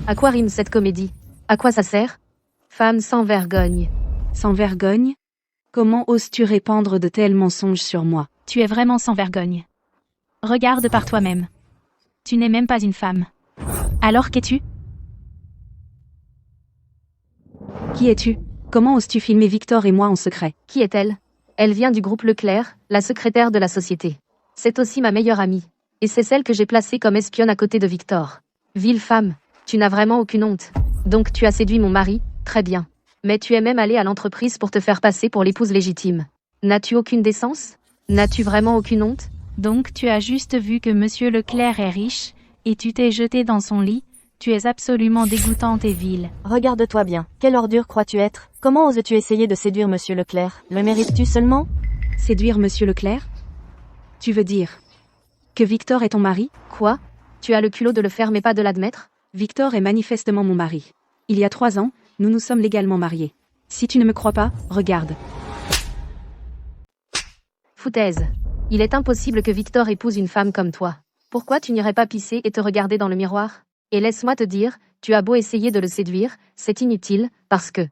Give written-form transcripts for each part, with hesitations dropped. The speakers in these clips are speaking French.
À quoi rime cette comédie? À quoi ça sert? Femme sans vergogne. Sans vergogne? Comment oses-tu répandre de tels mensonges sur moi? Tu es vraiment sans vergogne. Regarde par toi-même. Tu n'es même pas une femme. Alors qu'es-tu? Qui es-tu? Comment oses-tu filmer Victor et moi en secret? Qui est-elle? Elle vient du groupe Leclerc, la secrétaire de la société. C'est aussi ma meilleure amie. Et c'est celle que j'ai placée comme espionne à côté de Victor. Vile femme, tu n'as vraiment aucune honte. Donc tu as séduit mon mari, très bien. Mais tu es même allée à l'entreprise pour te faire passer pour l'épouse légitime. N'as-tu aucune décence? N'as-tu vraiment aucune honte? Donc tu as juste vu que Monsieur Leclerc est riche, et tu t'es jeté dans son lit. Tu es absolument dégoûtante et vile. Regarde-toi bien. Quelle ordure crois-tu être? Comment oses-tu essayer de séduire Monsieur Leclerc? Le mérites-tu seulement? Séduire Monsieur Leclerc? Tu veux dire que Victor est ton mari? Quoi? Tu as le culot de le faire mais pas de l'admettre? Victor est manifestement mon mari. Il y a 3 ans, nous nous sommes légalement mariés. Si tu ne me crois pas, regarde. Foutaise. Il est impossible que Victor épouse une femme comme toi. Pourquoi tu n'irais pas pisser et te regarder dans le miroir? Et laisse-moi te dire, tu as beau essayer de le séduire, c'est inutile, parce que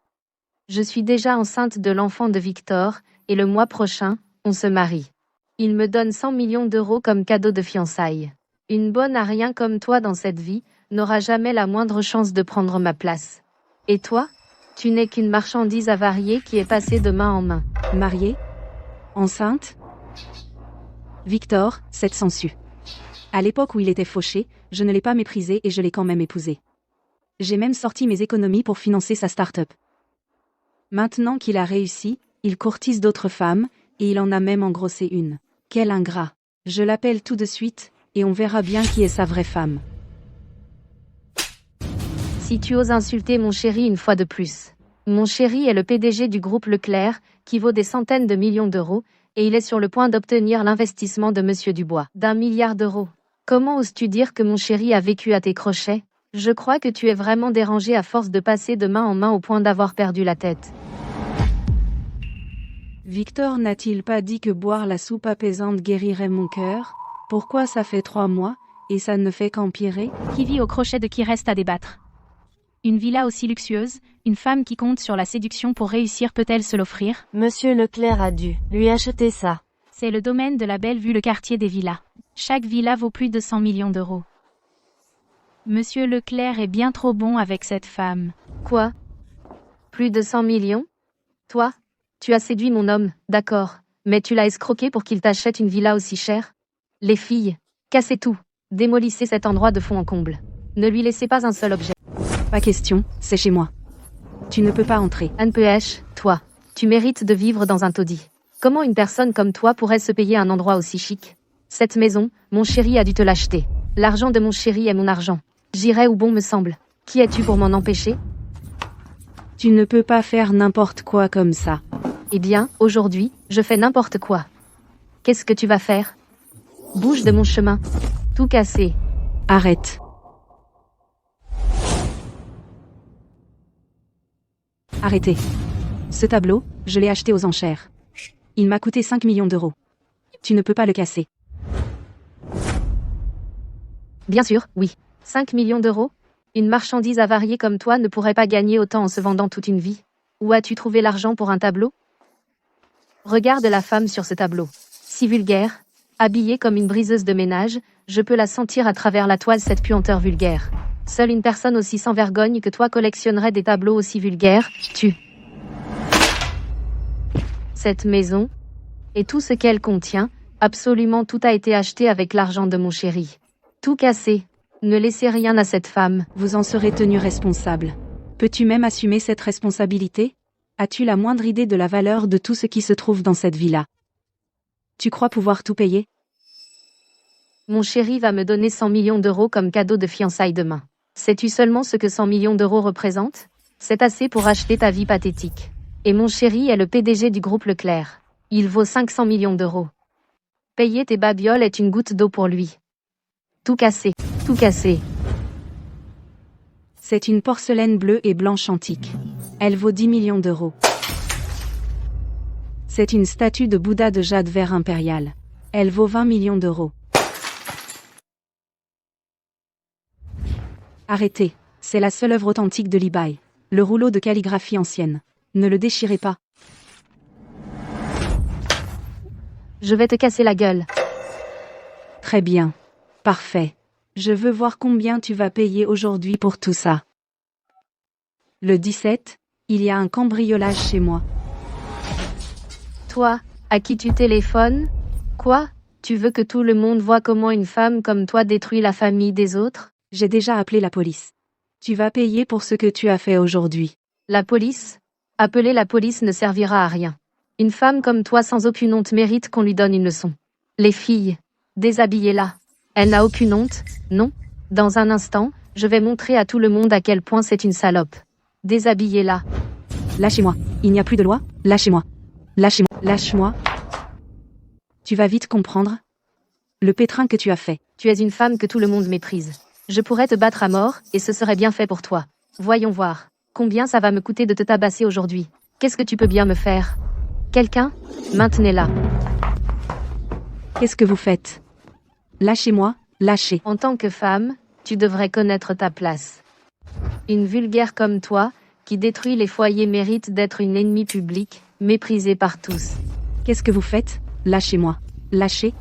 je suis déjà enceinte de l'enfant de Victor, et le mois prochain, on se marie. Il me donne 100 millions d'euros comme cadeau de fiançailles. Une bonne à rien comme toi dans cette vie, n'aura jamais la moindre chance de prendre ma place. Et toi? Tu n'es qu'une marchandise avariée qui est passée de main en main. Mariée? Enceinte? Victor, cette sangsue. À l'époque où il était fauché, je ne l'ai pas méprisé et je l'ai quand même épousé. J'ai même sorti mes économies pour financer sa start-up. Maintenant qu'il a réussi, il courtise d'autres femmes, et il en a même engrossé une. Quel ingrat. Je l'appelle tout de suite, et on verra bien qui est sa vraie femme. Si tu oses insulter mon chéri une fois de plus. Mon chéri est le PDG du groupe Leclerc, qui vaut des centaines de millions d'euros, et il est sur le point d'obtenir l'investissement de Monsieur Dubois, d'1 milliard d'euros. Comment oses-tu dire que mon chéri a vécu à tes crochets? Je crois que tu es vraiment dérangé à force de passer de main en main au point d'avoir perdu la tête. Victor n'a-t-il pas dit que boire la soupe apaisante guérirait mon cœur? Pourquoi ça fait 3 mois, et ça ne fait qu'empirer? Qui vit au crochet de qui reste à débattre? Une villa aussi luxueuse, une femme qui compte sur la séduction pour réussir peut-elle se l'offrir? Monsieur Leclerc a dû lui acheter ça. C'est le domaine de la belle vue, le quartier des villas. Chaque villa vaut plus de 100 millions d'euros. Monsieur Leclerc est bien trop bon avec cette femme. Quoi? Plus de 100 millions? Toi? Tu as séduit mon homme, d'accord, mais tu l'as escroqué pour qu'il t'achète une villa aussi chère? Les filles, cassez tout, démolissez cet endroit de fond en comble. Ne lui laissez pas un seul objet. Pas question, c'est chez moi. Tu ne peux pas entrer. Anne P.H., toi, tu mérites de vivre dans un taudis. Comment une personne comme toi pourrait se payer un endroit aussi chic? Cette maison, mon chéri a dû te l'acheter. L'argent de mon chéri est mon argent. J'irai où bon me semble. Qui es-tu pour m'en empêcher? Tu ne peux pas faire n'importe quoi comme ça. Eh bien, aujourd'hui, je fais n'importe quoi. Qu'est-ce que tu vas faire? Bouge de mon chemin. Tout cassé. Arrête. Arrêtez. Ce tableau, je l'ai acheté aux enchères. Il m'a coûté 5 millions d'euros. Tu ne peux pas le casser. Bien sûr, oui. 5 millions d'euros? Une marchandise avariée comme toi ne pourrait pas gagner autant en se vendant toute une vie. Où as-tu trouvé l'argent pour un tableau? Regarde la femme sur ce tableau. Si vulgaire, habillée comme une briseuse de ménage, je peux la sentir à travers la toile, cette puanteur vulgaire. Seule une personne aussi sans vergogne que toi collectionnerait des tableaux aussi vulgaires, tu. Cette maison, et tout ce qu'elle contient, absolument tout a été acheté avec l'argent de mon chéri. Tout cassé. Ne laissez rien à cette femme. Vous en serez tenu responsable. Peux-tu même assumer cette responsabilité? As-tu la moindre idée de la valeur de tout ce qui se trouve dans cette villa? Tu crois pouvoir tout payer? Mon chéri va me donner 100 millions d'euros comme cadeau de fiançailles demain. Sais-tu seulement ce que 100 millions d'euros représentent? C'est assez pour acheter ta vie pathétique. Et mon chéri est le PDG du groupe Leclerc. Il vaut 500 millions d'euros. Payer tes babioles est une goutte d'eau pour lui. Tout cassé, tout cassé. C'est une porcelaine bleue et blanche antique. Elle vaut 10 millions d'euros. C'est une statue de Bouddha de jade vert impérial. Elle vaut 20 millions d'euros. Arrêtez. C'est la seule œuvre authentique de Li Bai. Le rouleau de calligraphie ancienne. Ne le déchirez pas. Je vais te casser la gueule. Très bien. Parfait. Je veux voir combien tu vas payer aujourd'hui pour tout ça. Le 17, il y a un cambriolage chez moi. Toi, à qui tu téléphones? Quoi? Tu veux que tout le monde voie comment une femme comme toi détruit la famille des autres? J'ai déjà appelé la police. Tu vas payer pour ce que tu as fait aujourd'hui. La police? Appeler la police ne servira à rien. Une femme comme toi sans aucune honte mérite qu'on lui donne une leçon. Les filles, déshabillez-la. Elle n'a aucune honte, non? Dans un instant, je vais montrer à tout le monde à quel point c'est une salope. Déshabillez-la. Lâchez-moi. Il n'y a plus de loi? Lâchez-moi. Lâchez-moi. Lâche-moi. Tu vas vite comprendre. Le pétrin que tu as fait. Tu es une femme que tout le monde méprise. Je pourrais te battre à mort, et ce serait bien fait pour toi. Voyons voir. Combien ça va me coûter de te tabasser aujourd'hui? Qu'est-ce que tu peux bien me faire? Quelqu'un? Maintenez-la. Qu'est-ce que vous faites? Lâchez-moi, lâchez. En tant que femme, tu devrais connaître ta place. Une vulgaire comme toi, qui détruit les foyers mérite d'être une ennemie publique, méprisée par tous. Qu'est-ce que vous faites? Lâchez-moi. Lâchez.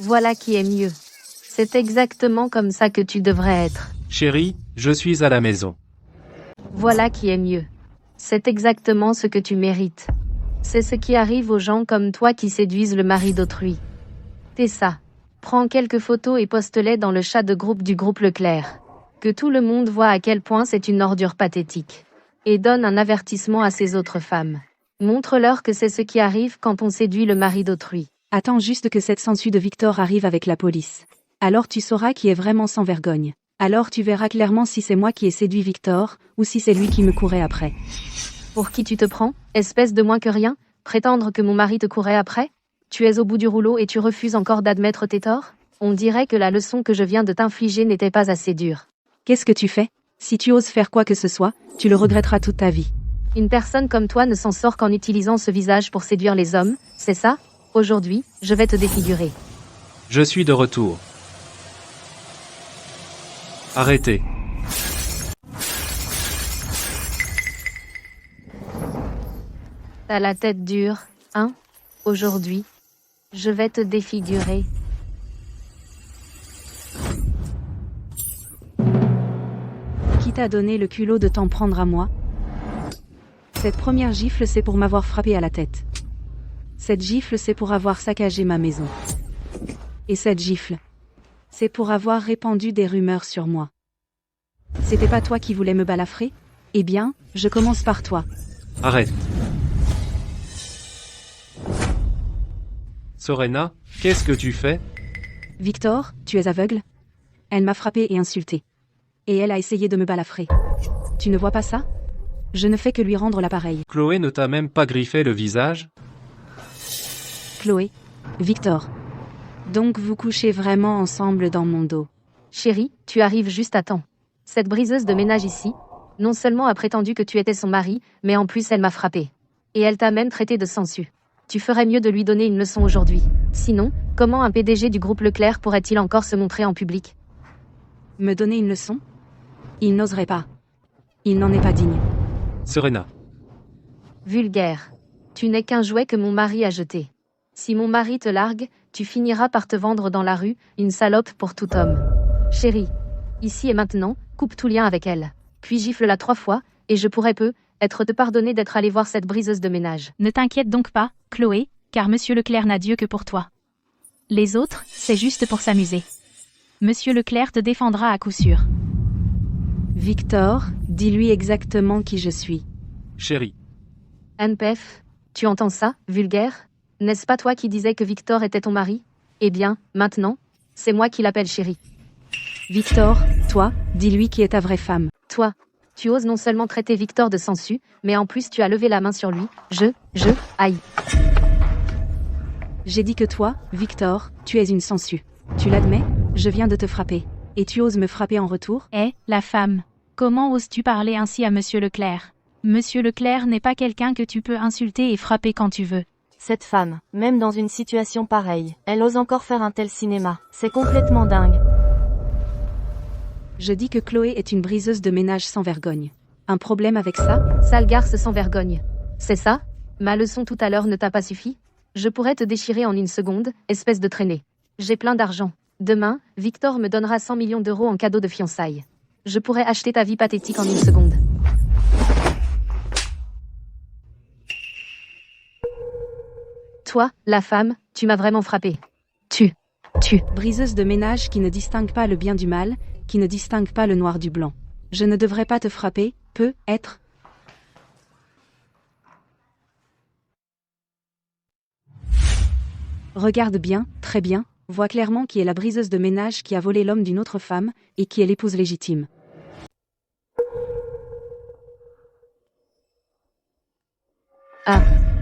Voilà qui est mieux. C'est exactement comme ça que tu devrais être. Chérie, je suis à la maison. Voilà qui est mieux. C'est exactement ce que tu mérites. C'est ce qui arrive aux gens comme toi qui séduisent le mari d'autrui. T'es ça. Prends quelques photos et poste-les dans le chat de groupe du groupe Leclerc. Que tout le monde voit à quel point c'est une ordure pathétique. Et donne un avertissement à ces autres femmes. Montre-leur que c'est ce qui arrive quand on séduit le mari d'autrui. Attends juste que cette sangsue de Victor arrive avec la police. Alors tu sauras qui est vraiment sans vergogne. Alors tu verras clairement si c'est moi qui ai séduit Victor, ou si c'est lui qui me courait après. Pour qui tu te prends, espèce de moins que rien? Prétendre que mon mari te courait après? Tu es au bout du rouleau et tu refuses encore d'admettre tes torts? On dirait que la leçon que je viens de t'infliger n'était pas assez dure. Qu'est-ce que tu fais? Si tu oses faire quoi que ce soit, tu le regretteras toute ta vie. Une personne comme toi ne s'en sort qu'en utilisant ce visage pour séduire les hommes, c'est ça? Aujourd'hui, je vais te défigurer. Je suis de retour. Arrêtez. T'as la tête dure, hein? Aujourd'hui, je vais te défigurer. Qui t'a donné le culot de t'en prendre à moi? Cette première gifle, c'est pour m'avoir frappé à la tête. Cette gifle, c'est pour avoir saccagé ma maison. Et cette gifle, c'est pour avoir répandu des rumeurs sur moi. C'était pas toi qui voulais me balafrer? Eh bien, je commence par toi. Arrête. Sorena, qu'est-ce que tu fais? Victor, tu es aveugle? Elle m'a frappé et insulté. Et elle a essayé de me balafrer. Tu ne vois pas ça? Je ne fais que lui rendre l'appareil. Chloé ne t'a même pas griffé le visage? Chloé, Victor. Donc vous couchez vraiment ensemble dans mon dos. Chérie, tu arrives juste à temps. Cette briseuse de ménage ici, non seulement a prétendu que tu étais son mari, mais en plus elle m'a frappé. Et elle t'a même traité de sangsue. Tu ferais mieux de lui donner une leçon aujourd'hui. Sinon, comment un PDG du groupe Leclerc pourrait-il encore se montrer en public? Me donner une leçon? Il n'oserait pas. Il n'en est pas digne. Sorena. Vulgaire. Tu n'es qu'un jouet que mon mari a jeté. Si mon mari te largue, tu finiras par te vendre dans la rue, une salope pour tout homme. Chérie, ici et maintenant, coupe tout lien avec elle. Puis gifle-la 3 fois, et je pourrais être te pardonner d'être allé voir cette briseuse de ménage. Ne t'inquiète donc pas, Chloé, car Monsieur Leclerc n'a Dieu que pour toi. Les autres, c'est juste pour s'amuser. Monsieur Leclerc te défendra à coup sûr. Victor, dis-lui exactement qui je suis. Chérie. NPF, tu entends ça, vulgaire? N'est-ce pas toi qui disais que Victor était ton mari? Eh bien, maintenant, c'est moi qui l'appelle chérie. Victor, toi, dis-lui qui est ta vraie femme. Toi, tu oses non seulement traiter Victor de sangsue, mais en plus tu as levé la main sur lui. Aïe. J'ai dit que toi, Victor, tu es une sangsue. Tu l'admets? Je viens de te frapper. Et tu oses me frapper en retour? Eh, la femme. Comment oses-tu parler ainsi à Monsieur Leclerc? Monsieur Leclerc n'est pas quelqu'un que tu peux insulter et frapper quand tu veux. Cette femme, même dans une situation pareille, elle ose encore faire un tel cinéma. C'est complètement dingue. Je dis que Chloé est une briseuse de ménage sans vergogne. Un problème avec ça? Sale garce sans vergogne. C'est ça? Ma leçon tout à l'heure ne t'a pas suffi? Je pourrais te déchirer en une seconde, espèce de traînée. J'ai plein d'argent. Demain, Victor me donnera 100 millions d'euros en cadeau de fiançailles. Je pourrais acheter ta vie pathétique en une seconde. Toi, la femme, tu m'as vraiment frappé. Tu. Briseuse de ménage qui ne distingue pas le bien du mal, qui ne distingue pas le noir du blanc. Je ne devrais pas te frapper, peut-être. Regarde bien, très bien, vois clairement qui est la briseuse de ménage qui a volé l'homme d'une autre femme, et qui est l'épouse légitime. Ah,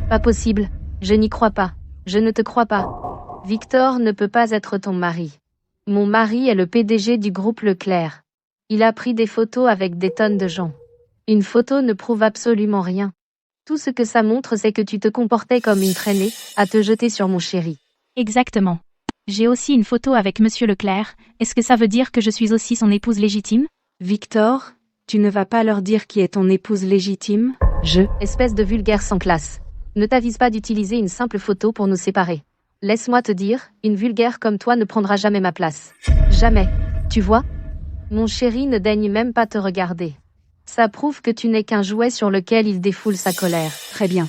pas possible. Je n'y crois pas. Je ne te crois pas. Victor ne peut pas être ton mari. Mon mari est le PDG du groupe Leclerc. Il a pris des photos avec des tonnes de gens. Une photo ne prouve absolument rien. Tout ce que ça montre, c'est que tu te comportais comme une traînée, à te jeter sur mon chéri. Exactement. J'ai aussi une photo avec Monsieur Leclerc. Est-ce que ça veut dire que je suis aussi son épouse légitime? Victor, tu ne vas pas leur dire qui est ton épouse légitime? Espèce de vulgaire sans classe. Ne t'avise pas d'utiliser une simple photo pour nous séparer. Laisse-moi te dire, une vulgaire comme toi ne prendra jamais ma place. Jamais. Tu vois? Mon chéri ne daigne même pas te regarder. Ça prouve que tu n'es qu'un jouet sur lequel il défoule sa colère. Très bien.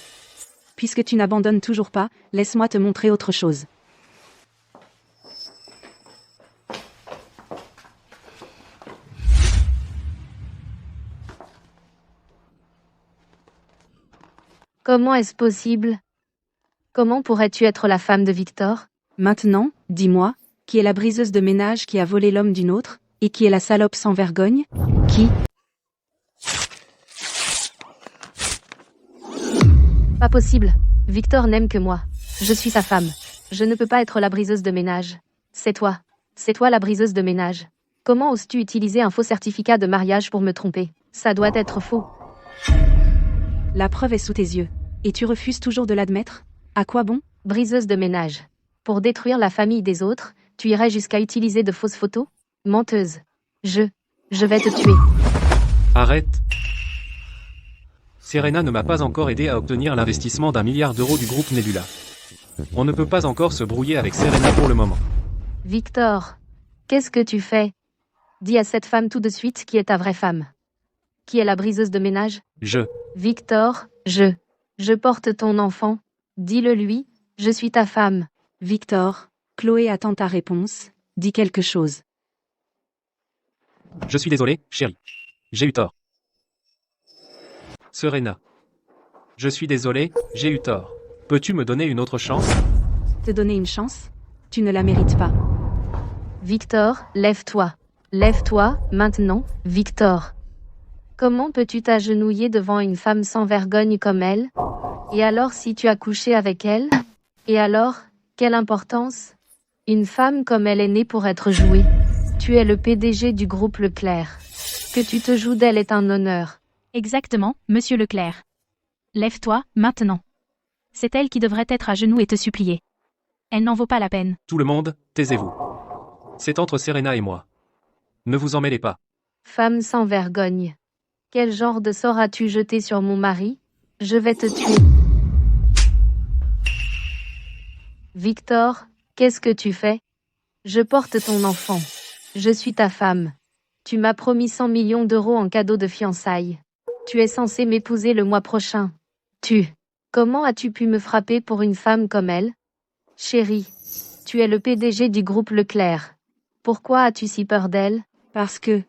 Puisque tu n'abandonnes toujours pas, laisse-moi te montrer autre chose. Comment est-ce possible? Comment pourrais-tu être la femme de Victor? Maintenant, dis-moi, qui est la briseuse de ménage qui a volé l'homme d'une autre, et qui est la salope sans vergogne? Qui? Pas possible. Victor n'aime que moi. Je suis sa femme. Je ne peux pas être la briseuse de ménage. C'est toi. C'est toi la briseuse de ménage. Comment oses-tu utiliser un faux certificat de mariage pour me tromper? Ça doit être faux. La preuve est sous tes yeux. Et tu refuses toujours de l'admettre? À quoi bon? Briseuse de ménage. Pour détruire la famille des autres, tu irais jusqu'à utiliser de fausses photos? Menteuse. Je vais te tuer. Arrête. Serena ne m'a pas encore aidé à obtenir l'investissement d'1 milliard d'euros du groupe Nebula. On ne peut pas encore se brouiller avec Serena pour le moment. Victor, qu'est-ce que tu fais? Dis à cette femme tout de suite qui est ta vraie femme. Qui est la briseuse de ménage? Victor, je porte ton enfant. Dis-le lui, je suis ta femme. Victor, Chloé attend ta réponse. Dis quelque chose. Je suis désolé, chérie. J'ai eu tort. Serena. Je suis désolé, j'ai eu tort. Peux-tu me donner une autre chance? Te donner une chance? Tu ne la mérites pas. Victor, lève-toi. Lève-toi, maintenant, Victor. Comment peux-tu t'agenouiller devant une femme sans vergogne comme elle? Et alors si tu as couché avec elle? Et alors, quelle importance? Une femme comme elle est née pour être jouée. Tu es le PDG du groupe Leclerc. Que tu te joues d'elle est un honneur. Exactement, Monsieur Leclerc. Lève-toi, maintenant. C'est elle qui devrait être à genoux et te supplier. Elle n'en vaut pas la peine. Tout le monde, taisez-vous. C'est entre Serena et moi. Ne vous en mêlez pas. Femme sans vergogne. Quel genre de sort as-tu jeté sur mon mari? Je vais te tuer. Victor, qu'est-ce que tu fais? Je porte ton enfant. Je suis ta femme. Tu m'as promis 100 millions d'euros en cadeau de fiançailles. Tu es censé m'épouser le mois prochain. Comment as-tu pu me frapper pour une femme comme elle? Chérie, tu es le PDG du groupe Leclerc. Pourquoi as-tu si peur d'elle? Parce que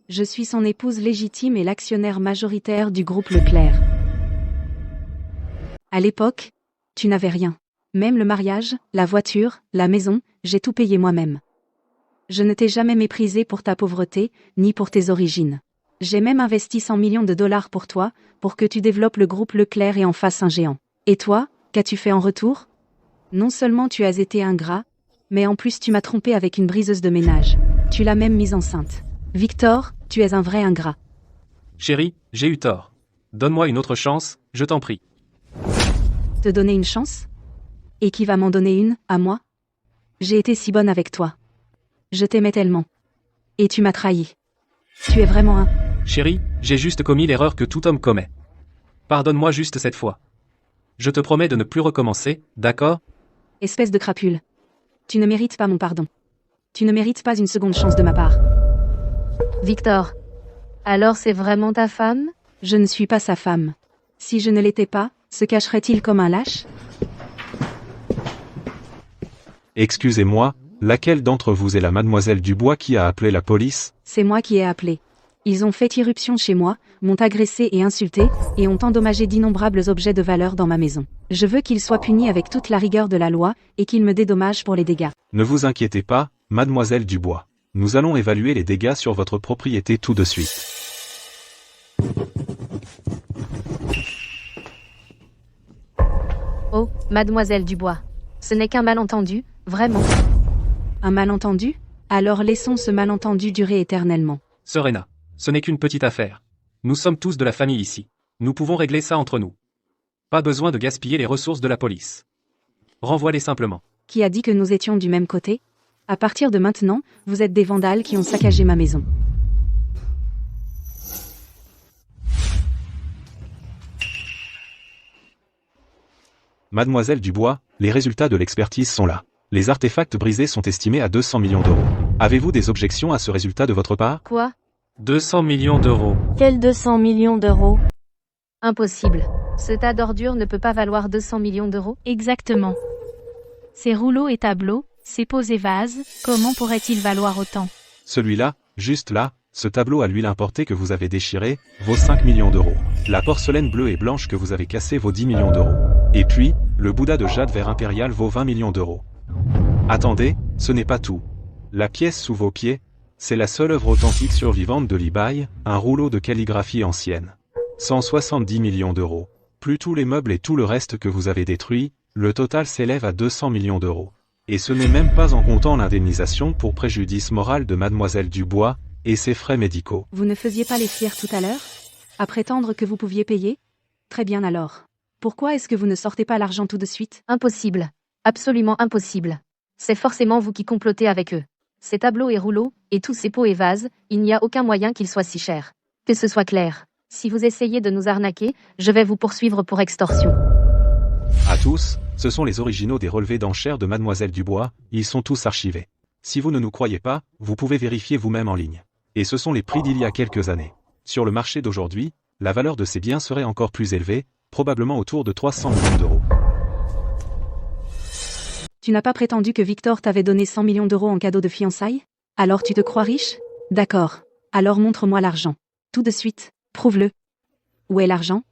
je suis son épouse légitime et l'actionnaire majoritaire du groupe Leclerc. À l'époque, tu n'avais rien. Même le mariage, la voiture, la maison, j'ai tout payé moi-même. Je ne t'ai jamais méprisé pour ta pauvreté, ni pour tes origines. J'ai même investi 100 millions de dollars pour toi, pour que tu développes le groupe Leclerc et en fasses un géant. Et toi, qu'as-tu fait en retour? Non seulement tu as été ingrat, mais en plus tu m'as trompé avec une briseuse de ménage. Tu l'as même mise enceinte. Victor, tu es un vrai ingrat. Chérie, j'ai eu tort. Donne-moi une autre chance, je t'en prie. Te donner une chance? Et qui va m'en donner une, à moi? J'ai été si bonne avec toi. Je t'aimais tellement. Et tu m'as trahi. Tu es vraiment un... Chérie, j'ai juste commis l'erreur que tout homme commet. Pardonne-moi juste cette fois. Je te promets de ne plus recommencer, d'accord? Espèce de crapule. Tu ne mérites pas mon pardon. Tu ne mérites pas une seconde chance de ma part. Victor. Alors c'est vraiment ta femme? Je ne suis pas sa femme. Si je ne l'étais pas, se cacherait-il comme un lâche? Excusez-moi, laquelle d'entre vous est la mademoiselle Dubois qui a appelé la police? C'est moi qui ai appelé. Ils ont fait irruption chez moi, m'ont agressé et insulté, et ont endommagé d'innombrables objets de valeur dans ma maison. Je veux qu'ils soient punis avec toute la rigueur de la loi, et qu'ils me dédommagent pour les dégâts. Ne vous inquiétez pas, mademoiselle Dubois. Nous allons évaluer les dégâts sur votre propriété tout de suite. Oh, mademoiselle Dubois. Ce n'est qu'un malentendu, vraiment. Un malentendu? Alors laissons ce malentendu durer éternellement. Serena, ce n'est qu'une petite affaire. Nous sommes tous de la famille ici. Nous pouvons régler ça entre nous. Pas besoin de gaspiller les ressources de la police. Renvoie-les simplement. Qui a dit que nous étions du même côté? À partir de maintenant, vous êtes des vandales qui ont saccagé ma maison. Mademoiselle Dubois, les résultats de l'expertise sont là. Les artefacts brisés sont estimés à 200 millions d'euros. Avez-vous des objections à ce résultat de votre part? Quoi? 200 millions d'euros. Quels 200 millions d'euros? Impossible. Ce tas d'ordures ne peut pas valoir 200 millions d'euros? Exactement. Ces rouleaux et tableaux, ces pots et vases, comment pourraient-ils valoir autant? Celui-là, juste là, ce tableau à l'huile importée que vous avez déchiré, vaut 5 millions d'euros. La porcelaine bleue et blanche que vous avez cassée vaut 10 millions d'euros. Et puis, le Bouddha de jade vert impérial vaut 20 millions d'euros. Attendez, ce n'est pas tout. La pièce sous vos pieds, c'est la seule œuvre authentique survivante de Libaï, un rouleau de calligraphie ancienne. 170 millions d'euros. Plus tous les meubles et tout le reste que vous avez détruit, le total s'élève à 200 millions d'euros. Et ce n'est même pas en comptant l'indemnisation pour préjudice moral de mademoiselle Dubois, et ses frais médicaux. Vous ne faisiez pas les fiers tout à l'heure? À prétendre que vous pouviez payer? Très bien alors. Pourquoi est-ce que vous ne sortez pas l'argent tout de suite? Impossible. Absolument impossible. C'est forcément vous qui complotez avec eux. Ces tableaux et rouleaux, et tous ces pots et vases, il n'y a aucun moyen qu'ils soient si chers. Que ce soit clair. Si vous essayez de nous arnaquer, je vais vous poursuivre pour extorsion. À tous, ce sont les originaux des relevés d'enchères de mademoiselle Dubois, ils sont tous archivés. Si vous ne nous croyez pas, vous pouvez vérifier vous-même en ligne. Et ce sont les prix d'il y a quelques années. Sur le marché d'aujourd'hui, la valeur de ces biens serait encore plus élevée, probablement autour de 300 millions d'euros. Tu n'as pas prétendu que Victor t'avait donné 100 millions d'euros en cadeau de fiançailles? Alors tu te crois riche? D'accord. Alors montre-moi l'argent. Tout de suite. Prouve-le. Où est l'argent?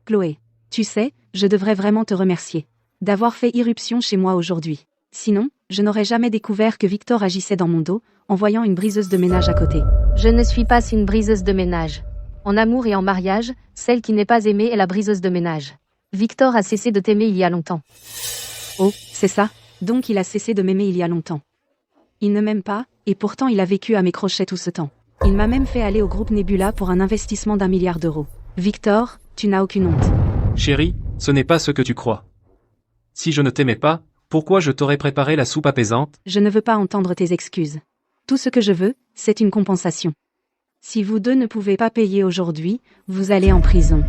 Chloé. Tu sais, je devrais vraiment te remercier d'avoir fait irruption chez moi aujourd'hui. Sinon, je n'aurais jamais découvert que Victor agissait dans mon dos, en voyant une briseuse de ménage à côté. Je ne suis pas une briseuse de ménage. En amour et en mariage, celle qui n'est pas aimée est la briseuse de ménage. Victor a cessé de t'aimer il y a longtemps. Oh, c'est ça? Donc il a cessé de m'aimer il y a longtemps. Il ne m'aime pas, et pourtant il a vécu à mes crochets tout ce temps. Il m'a même fait aller au groupe Nebula pour un investissement d'1 milliard d'euros. Victor, tu n'as aucune honte. Chérie, ce n'est pas ce que tu crois. Si je ne t'aimais pas, pourquoi je t'aurais préparé la soupe apaisante? Je ne veux pas entendre tes excuses. Tout ce que je veux, c'est une compensation. Si vous deux ne pouvez pas payer aujourd'hui, vous allez en prison.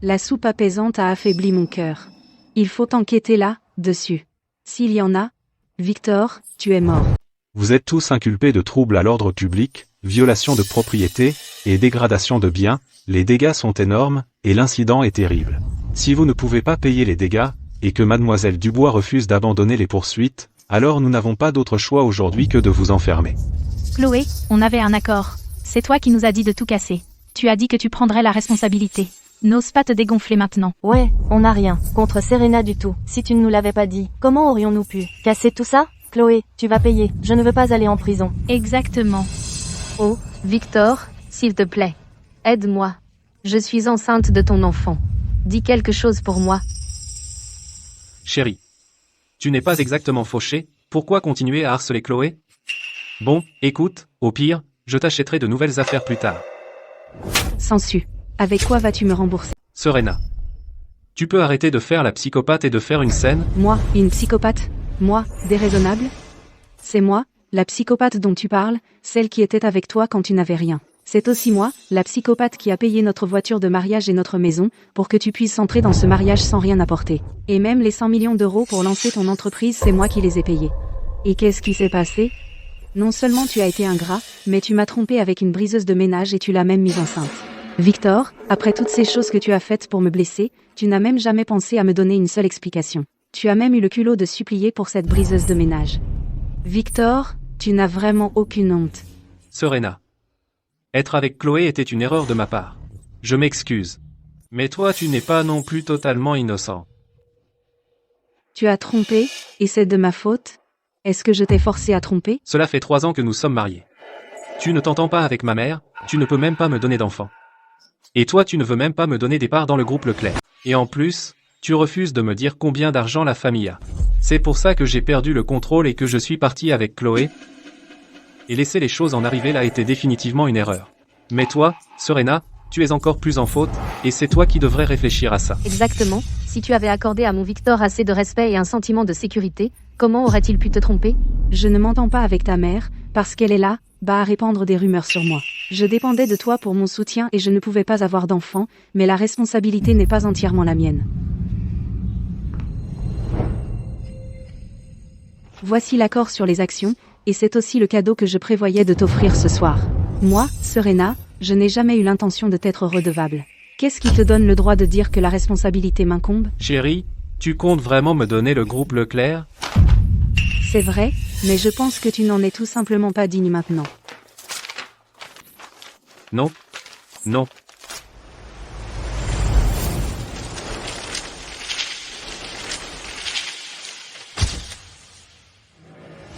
La soupe apaisante a affaibli mon cœur. Il faut enquêter là, dessus. S'il y en a, Victor, tu es mort. Vous êtes tous inculpés de troubles à l'ordre public, violation de propriété, et dégradation de biens, les dégâts sont énormes, et l'incident est terrible. Si vous ne pouvez pas payer les dégâts, et que mademoiselle Dubois refuse d'abandonner les poursuites, alors nous n'avons pas d'autre choix aujourd'hui que de vous enfermer. Chloé, on avait un accord. C'est toi qui nous as dit de tout casser. Tu as dit que tu prendrais la responsabilité. N'ose pas te dégonfler maintenant. Ouais, on n'a rien contre Serena du tout. Si tu ne nous l'avais pas dit, comment aurions-nous pu casser tout ça? Chloé, tu vas payer. Je ne veux pas aller en prison. Exactement. Oh, Victor, s'il te plaît. Aide-moi. Je suis enceinte de ton enfant. Dis quelque chose pour moi. Chérie. Tu n'es pas exactement fauché, pourquoi continuer à harceler Chloé? Bon, écoute, au pire, je t'achèterai de nouvelles affaires plus tard. Sansu. Avec quoi vas-tu me rembourser? Serena. Tu peux arrêter de faire la psychopathe et de faire une scène? Moi, une psychopathe? Moi, déraisonnable? C'est moi, la psychopathe dont tu parles, celle qui était avec toi quand tu n'avais rien. C'est aussi moi, la psychopathe qui a payé notre voiture de mariage et notre maison, pour que tu puisses entrer dans ce mariage sans rien apporter. Et même les 100 millions d'euros pour lancer ton entreprise, c'est moi qui les ai payés. Et qu'est-ce qui s'est passé? Non seulement tu as été ingrat, mais tu m'as trompé avec une briseuse de ménage et tu l'as même mise enceinte. Victor, après toutes ces choses que tu as faites pour me blesser, tu n'as même jamais pensé à me donner une seule explication. Tu as même eu le culot de supplier pour cette briseuse de ménage. Victor, tu n'as vraiment aucune honte. Serena. Être avec Chloé était une erreur de ma part. Je m'excuse. Mais toi tu n'es pas non plus totalement innocent. Tu as trompé, et c'est de ma faute? Est-ce que je t'ai forcé à tromper? Cela fait 3 ans que nous sommes mariés. Tu ne t'entends pas avec ma mère, tu ne peux même pas me donner d'enfant. Et toi tu ne veux même pas me donner des parts dans le groupe Leclerc. Et en plus, tu refuses de me dire combien d'argent la famille a. C'est pour ça que j'ai perdu le contrôle et que je suis parti avec Chloé. Et laisser les choses en arriver là a été définitivement une erreur. Mais toi, Serena, tu es encore plus en faute, et c'est toi qui devrais réfléchir à ça. Exactement, si tu avais accordé à mon Victor assez de respect et un sentiment de sécurité, comment aurait-il pu te tromper? Je ne m'entends pas avec ta mère, parce qu'elle est là, à répandre des rumeurs sur moi. Je dépendais de toi pour mon soutien et je ne pouvais pas avoir d'enfant, mais la responsabilité n'est pas entièrement la mienne. Voici l'accord sur les actions, et c'est aussi le cadeau que je prévoyais de t'offrir ce soir. Moi, Serena, je n'ai jamais eu l'intention de t'être redevable. Qu'est-ce qui te donne le droit de dire que la responsabilité m'incombe? Chérie, tu comptes vraiment me donner le groupe Leclerc? C'est vrai, mais je pense que tu n'en es tout simplement pas digne maintenant. Non. Non.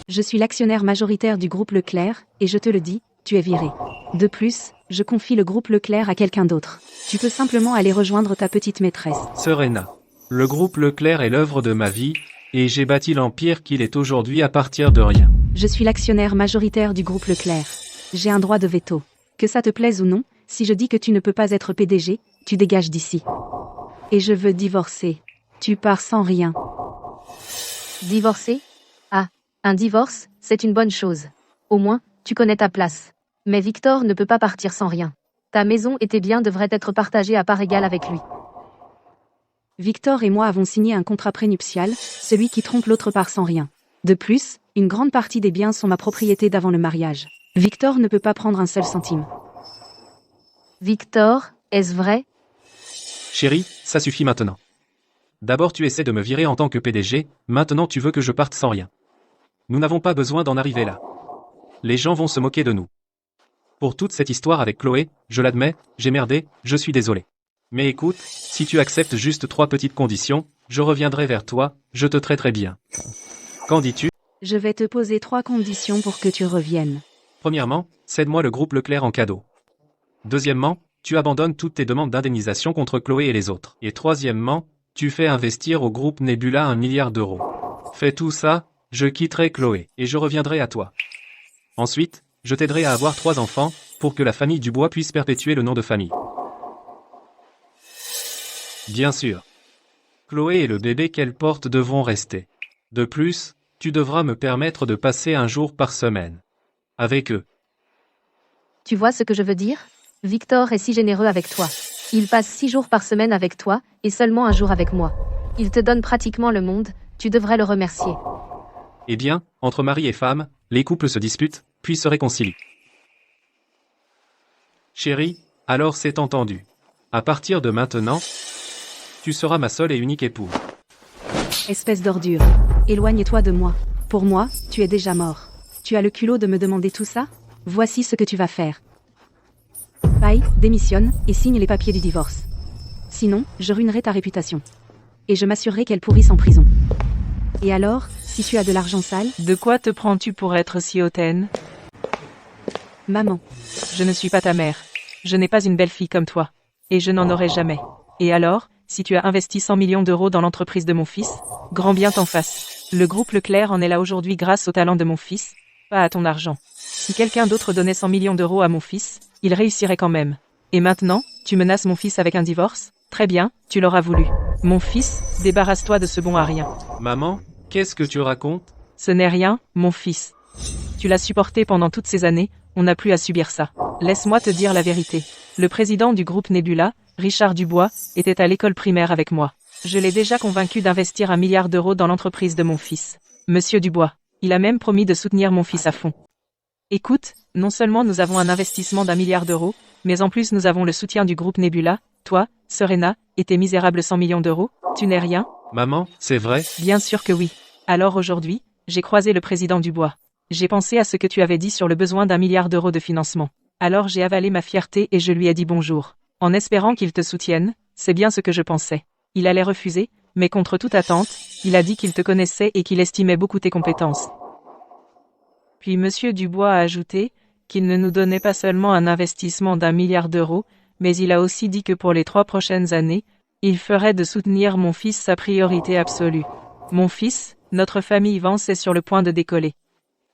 Je suis l'actionnaire majoritaire du groupe Leclerc, et je te le dis, tu es viré. De plus, je confie le groupe Leclerc à quelqu'un d'autre. Tu peux simplement aller rejoindre ta petite maîtresse. Serena. Le groupe Leclerc est l'œuvre de ma vie, et j'ai bâti l'empire qu'il est aujourd'hui à partir de rien. Je suis l'actionnaire majoritaire du groupe Leclerc. J'ai un droit de veto. Que ça te plaise ou non, si je dis que tu ne peux pas être PDG, tu dégages d'ici. Et je veux divorcer. Tu pars sans rien. Divorcer? Ah, un divorce, c'est une bonne chose. Au moins, tu connais ta place. Mais Victor ne peut pas partir sans rien. Ta maison et tes biens devraient être partagés à part égale avec lui. Victor et moi avons signé un contrat prénuptial, celui qui trompe l'autre part sans rien. De plus, une grande partie des biens sont ma propriété d'avant le mariage. Victor ne peut pas prendre un seul centime. Victor, est-ce vrai? Chérie, ça suffit maintenant. D'abord tu essaies de me virer en tant que PDG, maintenant tu veux que je parte sans rien. Nous n'avons pas besoin d'en arriver là. Les gens vont se moquer de nous. Pour toute cette histoire avec Chloé, je l'admets, j'ai merdé, je suis désolé. Mais écoute, si tu acceptes juste 3 petites conditions, je reviendrai vers toi, je te traiterai bien. Qu'en dis-tu? Je vais te poser 3 conditions pour que tu reviennes. Premièrement, cède-moi le groupe Leclerc en cadeau. Deuxièmement, tu abandonnes toutes tes demandes d'indemnisation contre Chloé et les autres. Et troisièmement, tu fais investir au groupe Nebula 1 milliard d'euros. Fais tout ça, je quitterai Chloé, et je reviendrai à toi. Ensuite, je t'aiderai à avoir 3 enfants, pour que la famille Dubois puisse perpétuer le nom de famille. Bien sûr. Chloé et le bébé qu'elle porte devront rester. De plus, tu devras me permettre de passer un jour par semaine avec eux. Tu vois ce que je veux dire? Victor est si généreux avec toi. Il passe 6 jours par semaine avec toi, et seulement un jour avec moi. Il te donne pratiquement le monde, tu devrais le remercier. Eh bien, entre mari et femme, les couples se disputent, puis se réconcilient. Chérie, alors c'est entendu. À partir de maintenant, tu seras ma seule et unique épouse. Espèce d'ordure. Éloigne-toi de moi. Pour moi, tu es déjà mort. Tu as le culot de me demander tout ça? Voici ce que tu vas faire. Bye, démissionne, et signe les papiers du divorce. Sinon, je ruinerai ta réputation. Et je m'assurerai qu'elle pourrisse en prison. Et alors, si tu as de l'argent sale? De quoi te prends-tu pour être si hautaine? Maman. Je ne suis pas ta mère. Je n'ai pas une belle fille comme toi. Et je n'en aurai jamais. Et alors, si tu as investi 100 millions d'euros dans l'entreprise de mon fils, grand bien t'en fasse. Le groupe Leclerc en est là aujourd'hui grâce au talent de mon fils, pas à ton argent. Si quelqu'un d'autre donnait 100 millions d'euros à mon fils, il réussirait quand même. Et maintenant, tu menaces mon fils avec un divorce? Très bien, tu l'auras voulu. Mon fils, débarrasse-toi de ce bon à rien. Maman, qu'est-ce que tu racontes? Ce n'est rien, mon fils. Tu l'as supporté pendant toutes ces années, on n'a plus à subir ça. Laisse-moi te dire la vérité. Le président du groupe Nebula, Richard Dubois, était à l'école primaire avec moi. Je l'ai déjà convaincu d'investir 1 milliard d'euros dans l'entreprise de mon fils. Monsieur Dubois. Il a même promis de soutenir mon fils à fond. Écoute, non seulement nous avons un investissement d'1 milliard d'euros, mais en plus nous avons le soutien du groupe Nebula, toi, Serena, et tes misérables 100 millions d'euros. Tu n'es rien? Maman, c'est vrai? Bien sûr que oui. Alors aujourd'hui, j'ai croisé le président Dubois. J'ai pensé à ce que tu avais dit sur le besoin d'1 milliard d'euros de financement. Alors j'ai avalé ma fierté et je lui ai dit bonjour. En espérant qu'il te soutienne, c'est bien ce que je pensais. Il allait refuser, mais contre toute attente, il a dit qu'il te connaissait et qu'il estimait beaucoup tes compétences. Puis Monsieur Dubois a ajouté qu'il ne nous donnait pas seulement un investissement d'1 milliard d'euros, mais il a aussi dit que pour les 3 prochaines années, il ferait de soutenir mon fils sa priorité absolue. Mon fils, notre famille Vance est sur le point de décoller.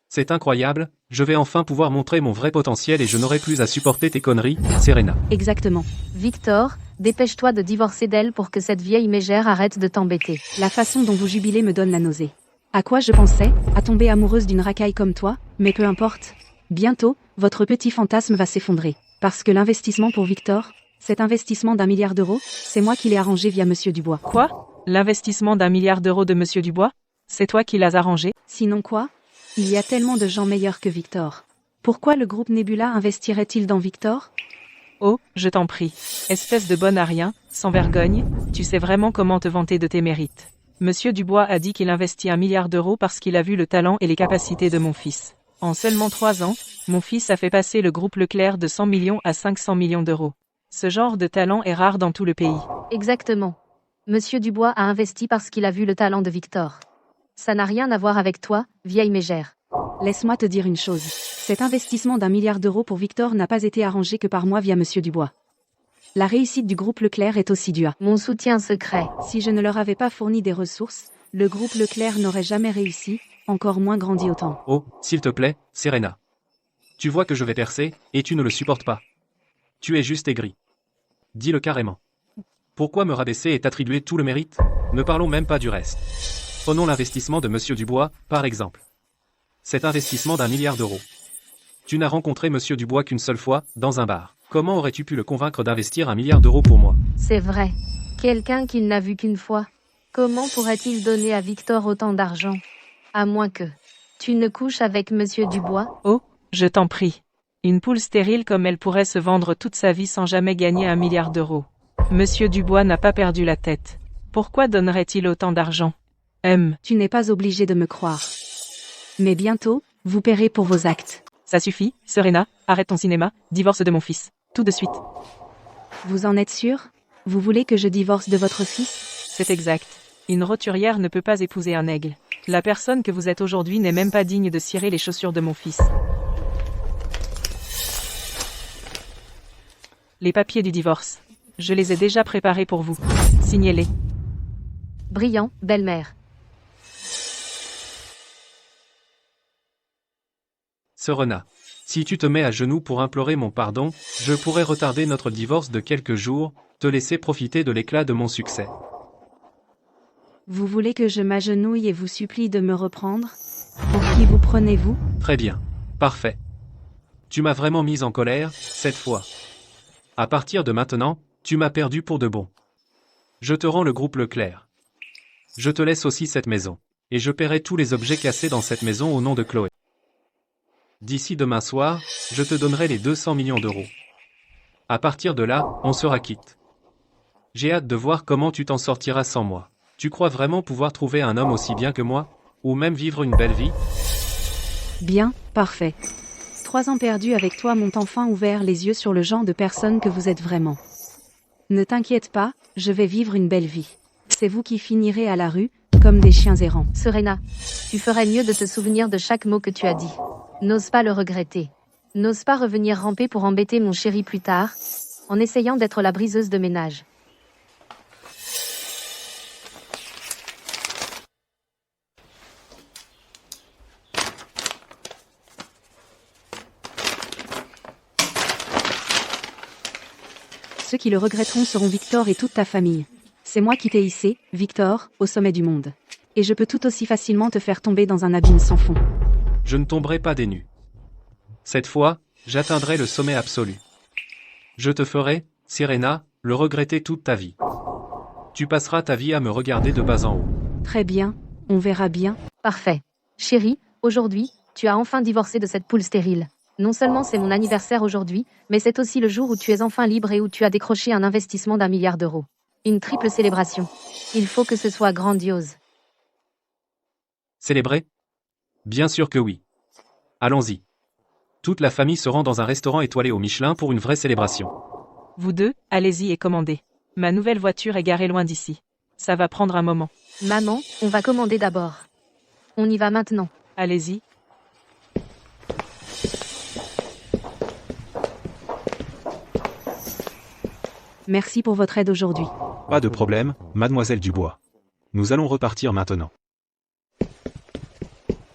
C'est incroyable, je vais enfin pouvoir montrer mon vrai potentiel et je n'aurai plus à supporter tes conneries, Serena. Exactement. Victor, dépêche-toi de divorcer d'elle pour que cette vieille mégère arrête de t'embêter. La façon dont vous jubilez me donne la nausée. À quoi je pensais? À tomber amoureuse d'une racaille comme toi? Mais peu importe. Bientôt, votre petit fantasme va s'effondrer. Parce que l'investissement pour Victor, cet investissement d'1 milliard d'euros, c'est moi qui l'ai arrangé via Monsieur Dubois. Quoi? L'investissement d'1 milliard d'euros de Monsieur Dubois? C'est toi qui l'as arrangé? Sinon quoi? Il y a tellement de gens meilleurs que Victor. Pourquoi le groupe Nebula investirait-il dans Victor? Oh, je t'en prie. Espèce de bonne à rien, sans vergogne, tu sais vraiment comment te vanter de tes mérites. Monsieur Dubois a dit qu'il investit 1 milliard d'euros parce qu'il a vu le talent et les capacités de mon fils. En seulement 3 ans, mon fils a fait passer le groupe Leclerc de 100 millions à 500 millions d'euros. Ce genre de talent est rare dans tout le pays. Exactement. Monsieur Dubois a investi parce qu'il a vu le talent de Victor. Ça n'a rien à voir avec toi, vieille mégère. Laisse-moi te dire une chose. Cet investissement d'1 milliard d'euros pour Victor n'a pas été arrangé que par moi via Monsieur Dubois. La réussite du groupe Leclerc est aussi due à Mon soutien secret. Si je ne leur avais pas fourni des ressources, le groupe Leclerc n'aurait jamais réussi, encore moins grandi autant. Oh, s'il te plaît, Serena. Tu vois que je vais percer, et tu ne le supportes pas. Tu es juste aigri. Dis-le carrément. Pourquoi me rabaisser et t'attribuer tout le mérite? Ne parlons même pas du reste. Prenons l'investissement de Monsieur Dubois, par exemple. Cet investissement d'1 milliard d'euros. Tu n'as rencontré Monsieur Dubois qu'une seule fois, dans un bar. Comment aurais-tu pu le convaincre d'investir 1 milliard d'euros pour moi? C'est vrai. Quelqu'un qu'il n'a vu qu'une fois. Comment pourrait-il donner à Victor autant d'argent? À moins que tu ne couches avec Monsieur Dubois? Oh, je t'en prie. Une poule stérile comme elle pourrait se vendre toute sa vie sans jamais gagner 1 milliard d'euros. Monsieur Dubois n'a pas perdu la tête. Pourquoi donnerait-il autant d'argent? Tu n'es pas obligé de me croire. Mais bientôt, vous paierez pour vos actes. Ça suffit, Serena, arrête ton cinéma, divorce de mon fils. Tout de suite. Vous en êtes sûr? Vous voulez que je divorce de votre fils? C'est exact. Une roturière ne peut pas épouser un aigle. La personne que vous êtes aujourd'hui n'est même pas digne de cirer les chaussures de mon fils. Les papiers du divorce. Je les ai déjà préparés pour vous. Signez-les. Brillant, belle-mère. Serena. Si tu te mets à genoux pour implorer mon pardon, je pourrais retarder notre divorce de quelques jours, te laisser profiter de l'éclat de mon succès. Vous voulez que je m'agenouille et vous supplie de me reprendre? Pour qui vous prenez-vous? Très bien. Parfait. Tu m'as vraiment mise en colère, cette fois. À partir de maintenant, tu m'as perdu pour de bon. Je te rends le groupe Leclerc. Je te laisse aussi cette maison. Et je paierai tous les objets cassés dans cette maison au nom de Chloé. D'ici demain soir, je te donnerai les 200 millions d'euros. À partir de là, on sera quitte. J'ai hâte de voir comment tu t'en sortiras sans moi. Tu crois vraiment pouvoir trouver un homme aussi bien que moi? Ou même vivre une belle vie? Bien, parfait. 3 ans perdus avec toi m'ont enfin ouvert les yeux sur le genre de personne que vous êtes vraiment. Ne t'inquiète pas, je vais vivre une belle vie. C'est vous qui finirez à la rue, comme des chiens errants. Serena, tu ferais mieux de te souvenir de chaque mot que tu as dit. N'ose pas le regretter. N'ose pas revenir ramper pour embêter mon chéri plus tard, en essayant d'être la briseuse de ménage. Ceux qui le regretteront seront Victor et toute ta famille. C'est moi qui t'ai hissé, Victor, au sommet du monde. Et je peux tout aussi facilement te faire tomber dans un abîme sans fond. Je ne tomberai pas des nues. Cette fois, j'atteindrai le sommet absolu. Je te ferai, Serena, le regretter toute ta vie. Tu passeras ta vie à me regarder de bas en haut. Très bien, on verra bien. Parfait. Chérie, aujourd'hui, tu as enfin divorcé de cette poule stérile. Non seulement c'est mon anniversaire aujourd'hui, mais c'est aussi le jour où tu es enfin libre et où tu as décroché un investissement d'1 milliard d'euros. Une triple célébration. Il faut que ce soit grandiose. Célébrer? Bien sûr que oui. Allons-y. Toute la famille se rend dans un restaurant étoilé au Michelin pour une vraie célébration. Vous deux, allez-y et commandez. Ma nouvelle voiture est garée loin d'ici. Ça va prendre un moment. Maman, on va commander d'abord. On y va maintenant. Allez-y. Merci pour votre aide aujourd'hui. Pas de problème, mademoiselle Dubois. Nous allons repartir maintenant.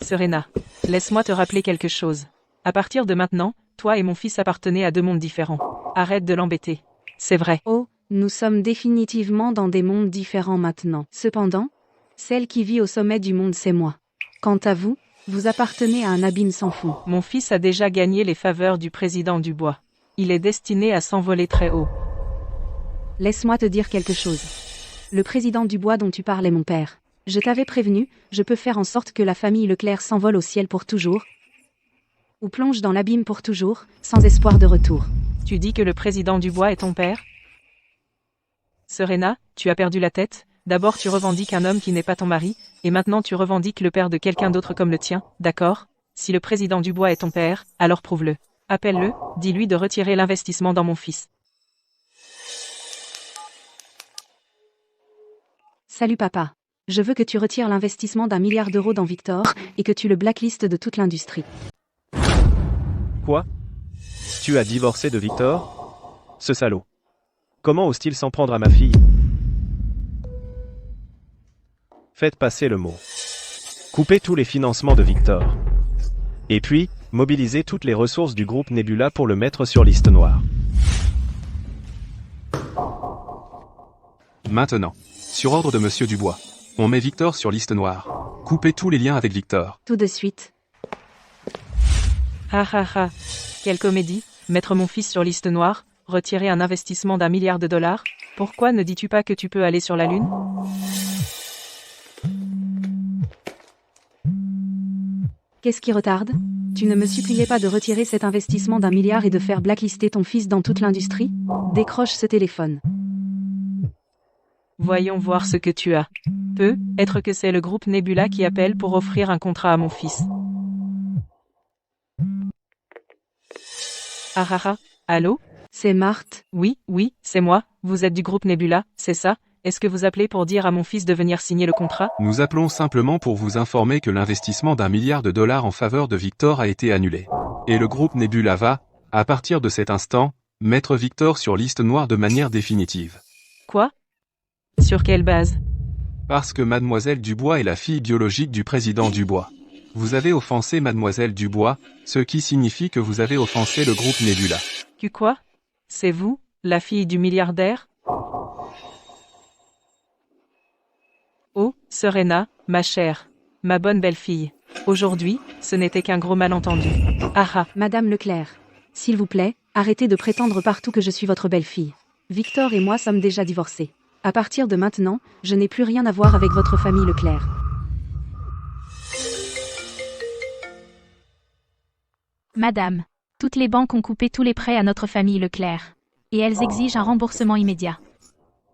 Serena, laisse-moi te rappeler quelque chose. À partir de maintenant, toi et mon fils appartenaient à deux mondes différents. Arrête de l'embêter. C'est vrai. Oh, nous sommes définitivement dans des mondes différents maintenant. Cependant, celle qui vit au sommet du monde, c'est moi. Quant à vous, vous appartenez à un abîme sans fond. Mon fils a déjà gagné les faveurs du président Dubois. Il est destiné à s'envoler très haut. Laisse-moi te dire quelque chose. Le président Dubois dont tu parles est mon père. Je t'avais prévenu, je peux faire en sorte que la famille Leclerc s'envole au ciel pour toujours, ou plonge dans l'abîme pour toujours, sans espoir de retour. Tu dis que le président Dubois est ton père? Serena, tu as perdu la tête? D'abord tu revendiques un homme qui n'est pas ton mari, et maintenant tu revendiques le père de quelqu'un d'autre comme le tien, d'accord? Si le président Dubois est ton père, alors prouve-le. Appelle-le, dis-lui de retirer l'investissement dans mon fils. Salut papa. Je veux que tu retires l'investissement d'1 milliard d'euros dans Victor, et que tu le blacklistes de toute l'industrie. Quoi? Tu as divorcé de Victor? Ce salaud. Comment ose-t-il s'en prendre à ma fille? Faites passer le mot. Coupez tous les financements de Victor. Et puis, mobilisez toutes les ressources du groupe Nebula pour le mettre sur liste noire. Maintenant, sur ordre de Monsieur Dubois, on met Victor sur liste noire. Coupez tous les liens avec Victor. Tout de suite. Ha ha ha. Quelle comédie, mettre mon fils sur liste noire, retirer un investissement d'1 milliard de dollars? Pourquoi ne dis-tu pas que tu peux aller sur la Lune? Qu'est-ce qui retarde? Tu ne me suppliais pas de retirer cet investissement d'1 milliard et de faire blacklister ton fils dans toute l'industrie? Décroche ce téléphone. Voyons voir ce que tu as. Peut être que c'est le groupe Nebula qui appelle pour offrir un contrat à mon fils. Ah ah ah, allô? C'est Marthe. Oui, c'est moi, vous êtes du groupe Nebula, c'est ça? Est-ce que vous appelez pour dire à mon fils de venir signer le contrat? Nous appelons simplement pour vous informer que l'investissement d'1 milliard de dollars en faveur de Victor a été annulé. Et le groupe Nebula va, à partir de cet instant, mettre Victor sur liste noire de manière définitive. Quoi? Sur quelle base? Parce que Mademoiselle Dubois est la fille biologique du président Dubois. Vous avez offensé Mademoiselle Dubois, ce qui signifie que vous avez offensé le groupe Nebula. Que quoi? C'est vous, la fille du milliardaire? Oh, Serena, ma chère, ma bonne belle-fille. Aujourd'hui, ce n'était qu'un gros malentendu. Ah ah. Madame Leclerc. S'il vous plaît, arrêtez de prétendre partout que je suis votre belle-fille. Victor et moi sommes déjà divorcés. À partir de maintenant, je n'ai plus rien à voir avec votre famille Leclerc. Madame, toutes les banques ont coupé tous les prêts à notre famille Leclerc. Et elles exigent un remboursement immédiat.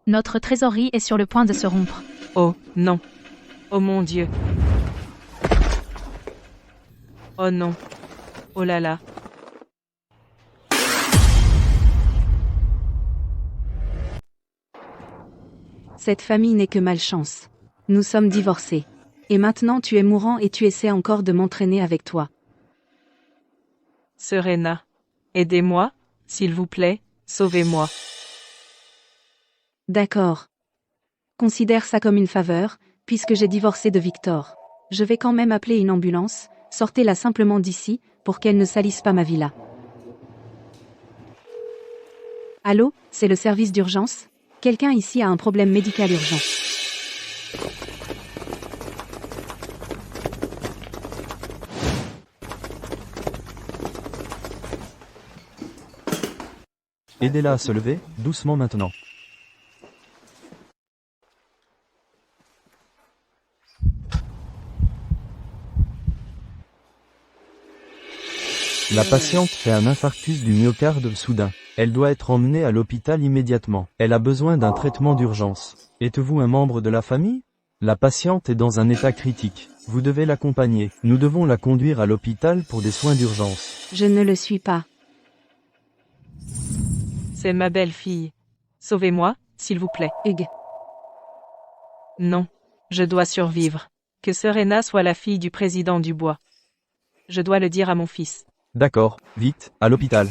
Notre trésorerie est sur le point de se rompre. Oh, non. Oh mon Dieu. Oh non. Oh là là. Cette famille n'est que malchance. Nous sommes divorcés. Et maintenant tu es mourant et tu essaies encore de m'entraîner avec toi. Serena. Aidez-moi, s'il vous plaît, sauvez-moi. D'accord. Considère ça comme une faveur, puisque j'ai divorcé de Victor. Je vais quand même appeler une ambulance, sortez-la simplement d'ici, pour qu'elle ne salisse pas ma villa. Allô, c'est le service d'urgence? Quelqu'un ici a un problème médical urgent. Aidez-la à se lever, doucement maintenant. La patiente fait un infarctus du myocarde soudain. Elle doit être emmenée à l'hôpital immédiatement. Elle a besoin d'un traitement d'urgence. Êtes-vous un membre de la famille? La patiente est dans un état critique. Vous devez l'accompagner. Nous devons la conduire à l'hôpital pour des soins d'urgence. Je ne le suis pas. C'est ma belle-fille. Sauvez-moi, s'il vous plaît. Hugues. Non. Je dois survivre. Que Serena soit la fille du président du bois. Je dois le dire à mon fils. D'accord, vite, à l'hôpital.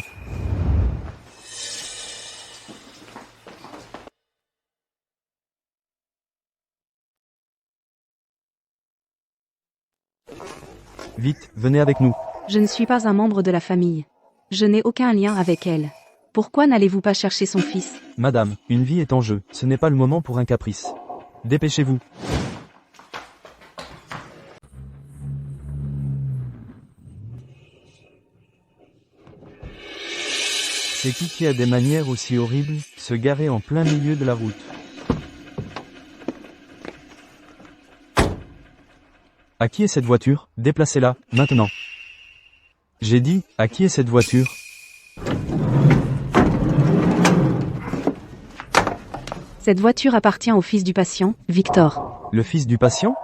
Vite, venez avec nous. Je ne suis pas un membre de la famille. Je n'ai aucun lien avec elle. Pourquoi n'allez-vous pas chercher son fils? Madame, une vie est en jeu, ce n'est pas le moment pour un caprice. Dépêchez-vous. C'est qui a des manières aussi horribles, se garer en plein milieu de la route. À qui est cette voiture? Déplacez-la, maintenant. J'ai dit, à qui est cette voiture? Cette voiture appartient au fils du patient, Victor. Le fils du patient?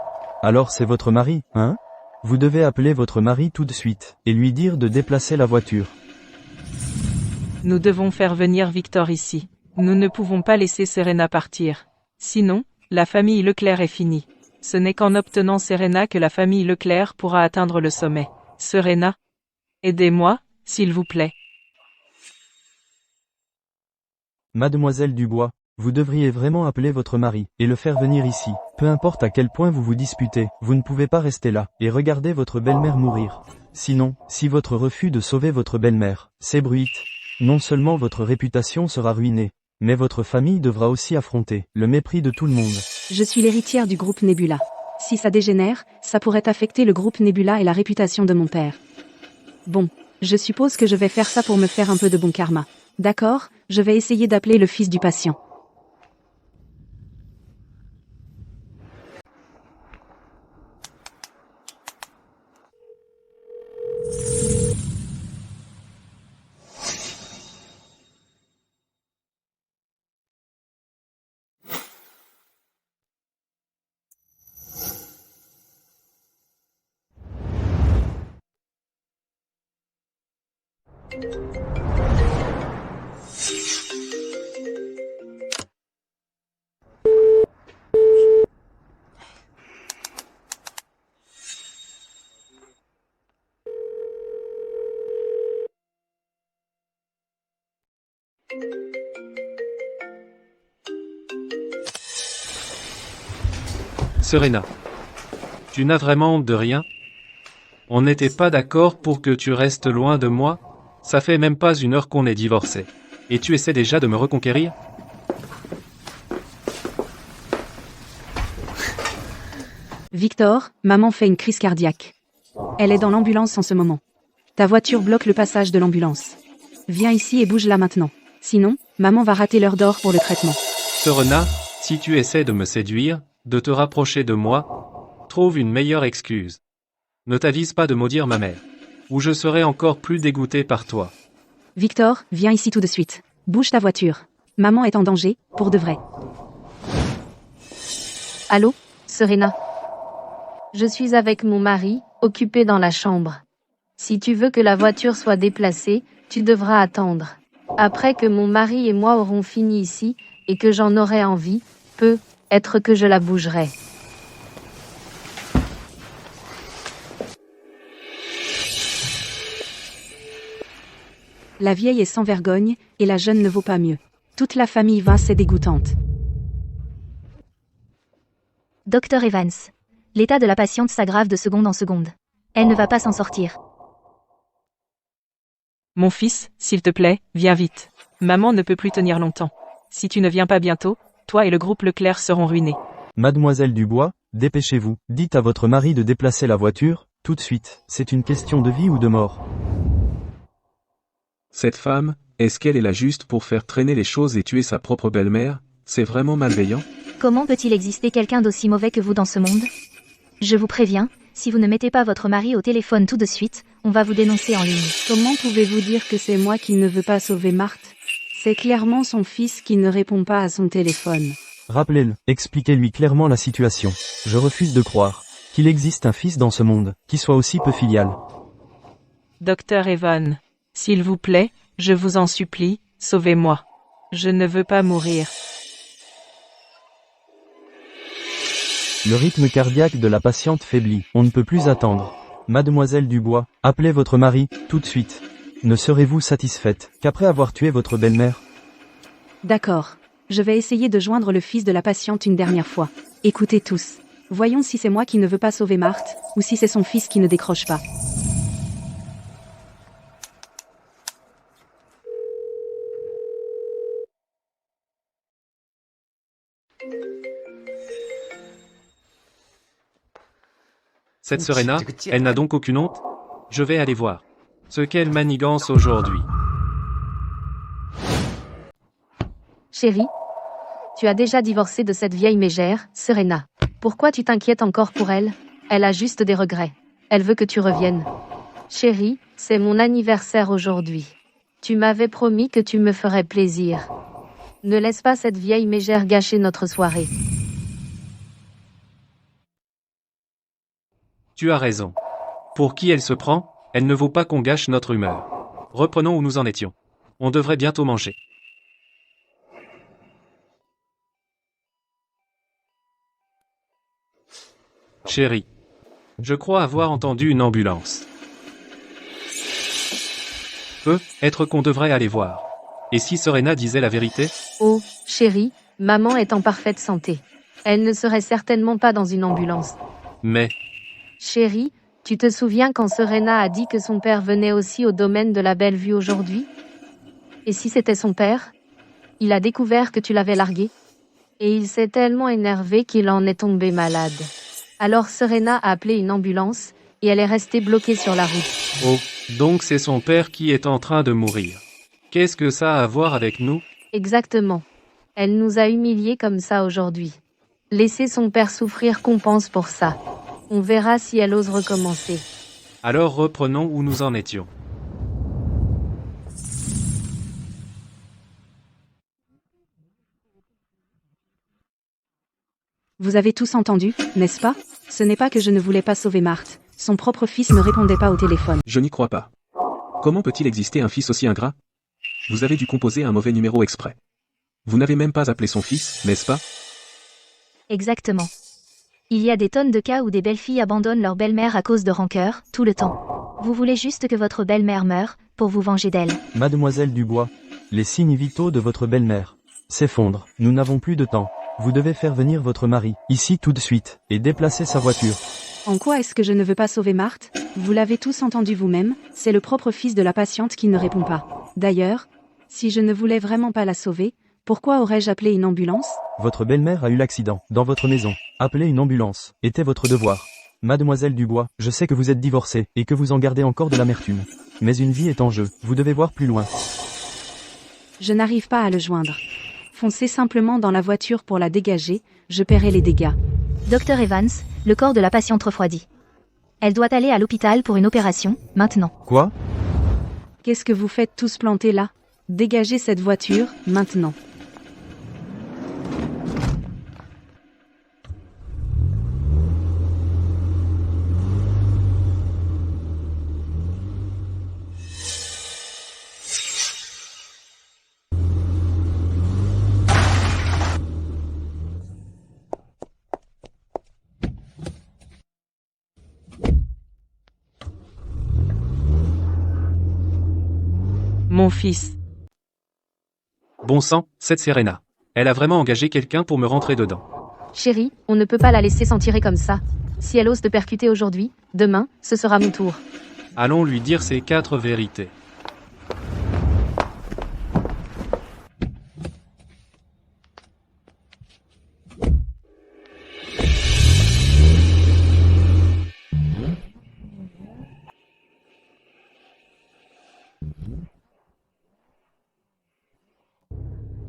Alors c'est votre mari, hein? Vous devez appeler votre mari tout de suite, et lui dire de déplacer la voiture. Nous devons faire venir Victor ici. Nous ne pouvons pas laisser Serena partir. Sinon, la famille Leclerc est finie. Ce n'est qu'en obtenant Serena que la famille Leclerc pourra atteindre le sommet. Serena, aidez-moi, s'il vous plaît. Mademoiselle Dubois, vous devriez vraiment appeler votre mari, et le faire venir ici. Peu importe à quel point vous vous disputez, vous ne pouvez pas rester là, et regarder votre belle-mère mourir. Sinon, si votre refus de sauver votre belle-mère s'ébruite, non seulement votre réputation sera ruinée, mais votre famille devra aussi affronter le mépris de tout le monde. Je suis l'héritière du groupe Nebula. Si ça dégénère, ça pourrait affecter le groupe Nebula et la réputation de mon père. Bon, je suppose que je vais faire ça pour me faire un peu de bon karma. D'accord, je vais essayer d'appeler le fils du patient. Serena, tu n'as vraiment honte de rien? On n'était pas d'accord pour que tu restes loin de moi? Ça fait même pas 1 heure qu'on est divorcés. Et tu essaies déjà de me reconquérir? Victor, maman fait une crise cardiaque. Elle est dans l'ambulance en ce moment. Ta voiture bloque le passage de l'ambulance. Viens ici et bouge-la maintenant. Sinon, maman va rater l'heure d'or pour le traitement. Serena, si tu essaies de me séduire, de te rapprocher de moi, trouve une meilleure excuse. Ne t'avise pas de maudire ma mère, ou je serai encore plus dégoûté par toi. Victor, viens ici tout de suite. Bouge ta voiture. Maman est en danger, pour de vrai. Allô, Serena? Je suis avec mon mari, occupé dans la chambre. Si tu veux que la voiture soit déplacée, tu devras attendre. Après que mon mari et moi aurons fini ici, et que j'en aurai envie, peut-être que je la bougerai. La vieille est sans vergogne, et la jeune ne vaut pas mieux. Toute la famille Vince est dégoûtante. Docteur Evans. L'état de la patiente s'aggrave de seconde en seconde. Elle ne va pas s'en sortir. Mon fils, s'il te plaît, viens vite. Maman ne peut plus tenir longtemps. Si tu ne viens pas bientôt, toi et le groupe Leclerc seront ruinés. Mademoiselle Dubois, dépêchez-vous, dites à votre mari de déplacer la voiture, tout de suite, c'est une question de vie ou de mort. Cette femme, est-ce qu'elle est la juste pour faire traîner les choses et tuer sa propre belle-mère? C'est vraiment malveillant? Comment peut-il exister quelqu'un d'aussi mauvais que vous dans ce monde? Je vous préviens, si vous ne mettez pas votre mari au téléphone tout de suite, on va vous dénoncer en ligne. Comment pouvez-vous dire que c'est moi qui ne veux pas sauver Marthe? C'est clairement son fils qui ne répond pas à son téléphone. Rappelez-le, expliquez-lui clairement la situation. Je refuse de croire qu'il existe un fils dans ce monde, qui soit aussi peu filial. Docteur Evan, s'il vous plaît, je vous en supplie, sauvez-moi. Je ne veux pas mourir. Le rythme cardiaque de la patiente faiblit, on ne peut plus attendre. Mademoiselle Dubois, appelez votre mari, tout de suite. Ne serez-vous satisfaite qu'après avoir tué votre belle-mère? D'accord. Je vais essayer de joindre le fils de la patiente une dernière fois. Écoutez tous. Voyons si c'est moi qui ne veux pas sauver Marthe, ou si c'est son fils qui ne décroche pas. Cette Serena, elle n'a donc aucune honte? Je vais aller voir. Ce qu'elle manigance aujourd'hui. Chérie, tu as déjà divorcé de cette vieille mégère, Serena. Pourquoi tu t'inquiètes encore pour elle? Elle a juste des regrets. Elle veut que tu reviennes. Chérie, c'est mon anniversaire aujourd'hui. Tu m'avais promis que tu me ferais plaisir. Ne laisse pas cette vieille mégère gâcher notre soirée. Tu as raison. Pour qui elle se prend, elle ne vaut pas qu'on gâche notre humeur. Reprenons où nous en étions. On devrait bientôt manger. Chérie, je crois avoir entendu une ambulance. Peut-être qu'on devrait aller voir. Et si Serena disait la vérité? Oh, chérie, maman est en parfaite santé. Elle ne serait certainement pas dans une ambulance. Mais, Chérie, tu te souviens quand Serena a dit que son père venait aussi au domaine de la Belle-Vue aujourd'hui? Et si c'était son père? Il a découvert que tu l'avais largué. Et il s'est tellement énervé qu'il en est tombé malade. Alors Serena a appelé une ambulance, et elle est restée bloquée sur la route. oh, donc c'est son père qui est en train de mourir. Qu'est-ce que ça a à voir avec nous? Exactement. Elle nous a humiliés comme ça aujourd'hui. Laisser son père souffrir compense pour ça. On verra si elle ose recommencer. Alors reprenons où nous en étions. Vous avez tous entendu, n'est-ce pas? Ce n'est pas que je ne voulais pas sauver Marthe. Son propre fils ne répondait pas au téléphone. Je n'y crois pas. Comment peut-il exister un fils aussi ingrat? Vous avez dû composer un mauvais numéro exprès. Vous n'avez même pas appelé son fils, n'est-ce pas? Exactement. Il y a des tonnes de cas où des belles-filles abandonnent leur belle-mère à cause de rancœur, tout le temps. Vous voulez juste que votre belle-mère meure, pour vous venger d'elle. Mademoiselle Dubois, les signes vitaux de votre belle-mère s'effondrent, nous n'avons plus de temps. Vous devez faire venir votre mari, ici tout de suite, et déplacer sa voiture. En quoi est-ce que je ne veux pas sauver Marthe? Vous l'avez tous entendu vous-même, c'est le propre fils de la patiente qui ne répond pas. D'ailleurs, si je ne voulais vraiment pas la sauver, pourquoi aurais-je appelé une ambulance? Votre belle-mère a eu l'accident, dans votre maison. Appelez une ambulance, était votre devoir. Mademoiselle Dubois, je sais que vous êtes divorcée, et que vous en gardez encore de l'amertume. Mais une vie est en jeu, vous devez voir plus loin. Je n'arrive pas à le joindre. Foncez simplement dans la voiture pour la dégager, je paierai les dégâts. Docteur Evans, le corps de la patiente refroidit. Elle doit aller à l'hôpital pour une opération, maintenant. Quoi? Qu'est-ce que vous faites tous plantés là? Dégagez cette voiture, maintenant. Mon fils. Bon sang, cette Serena. Elle a vraiment engagé quelqu'un pour me rentrer dedans. Chérie, on ne peut pas la laisser s'en tirer comme ça. Si elle ose te percuter aujourd'hui, demain, ce sera mon tour. Allons lui dire ces 4 vérités.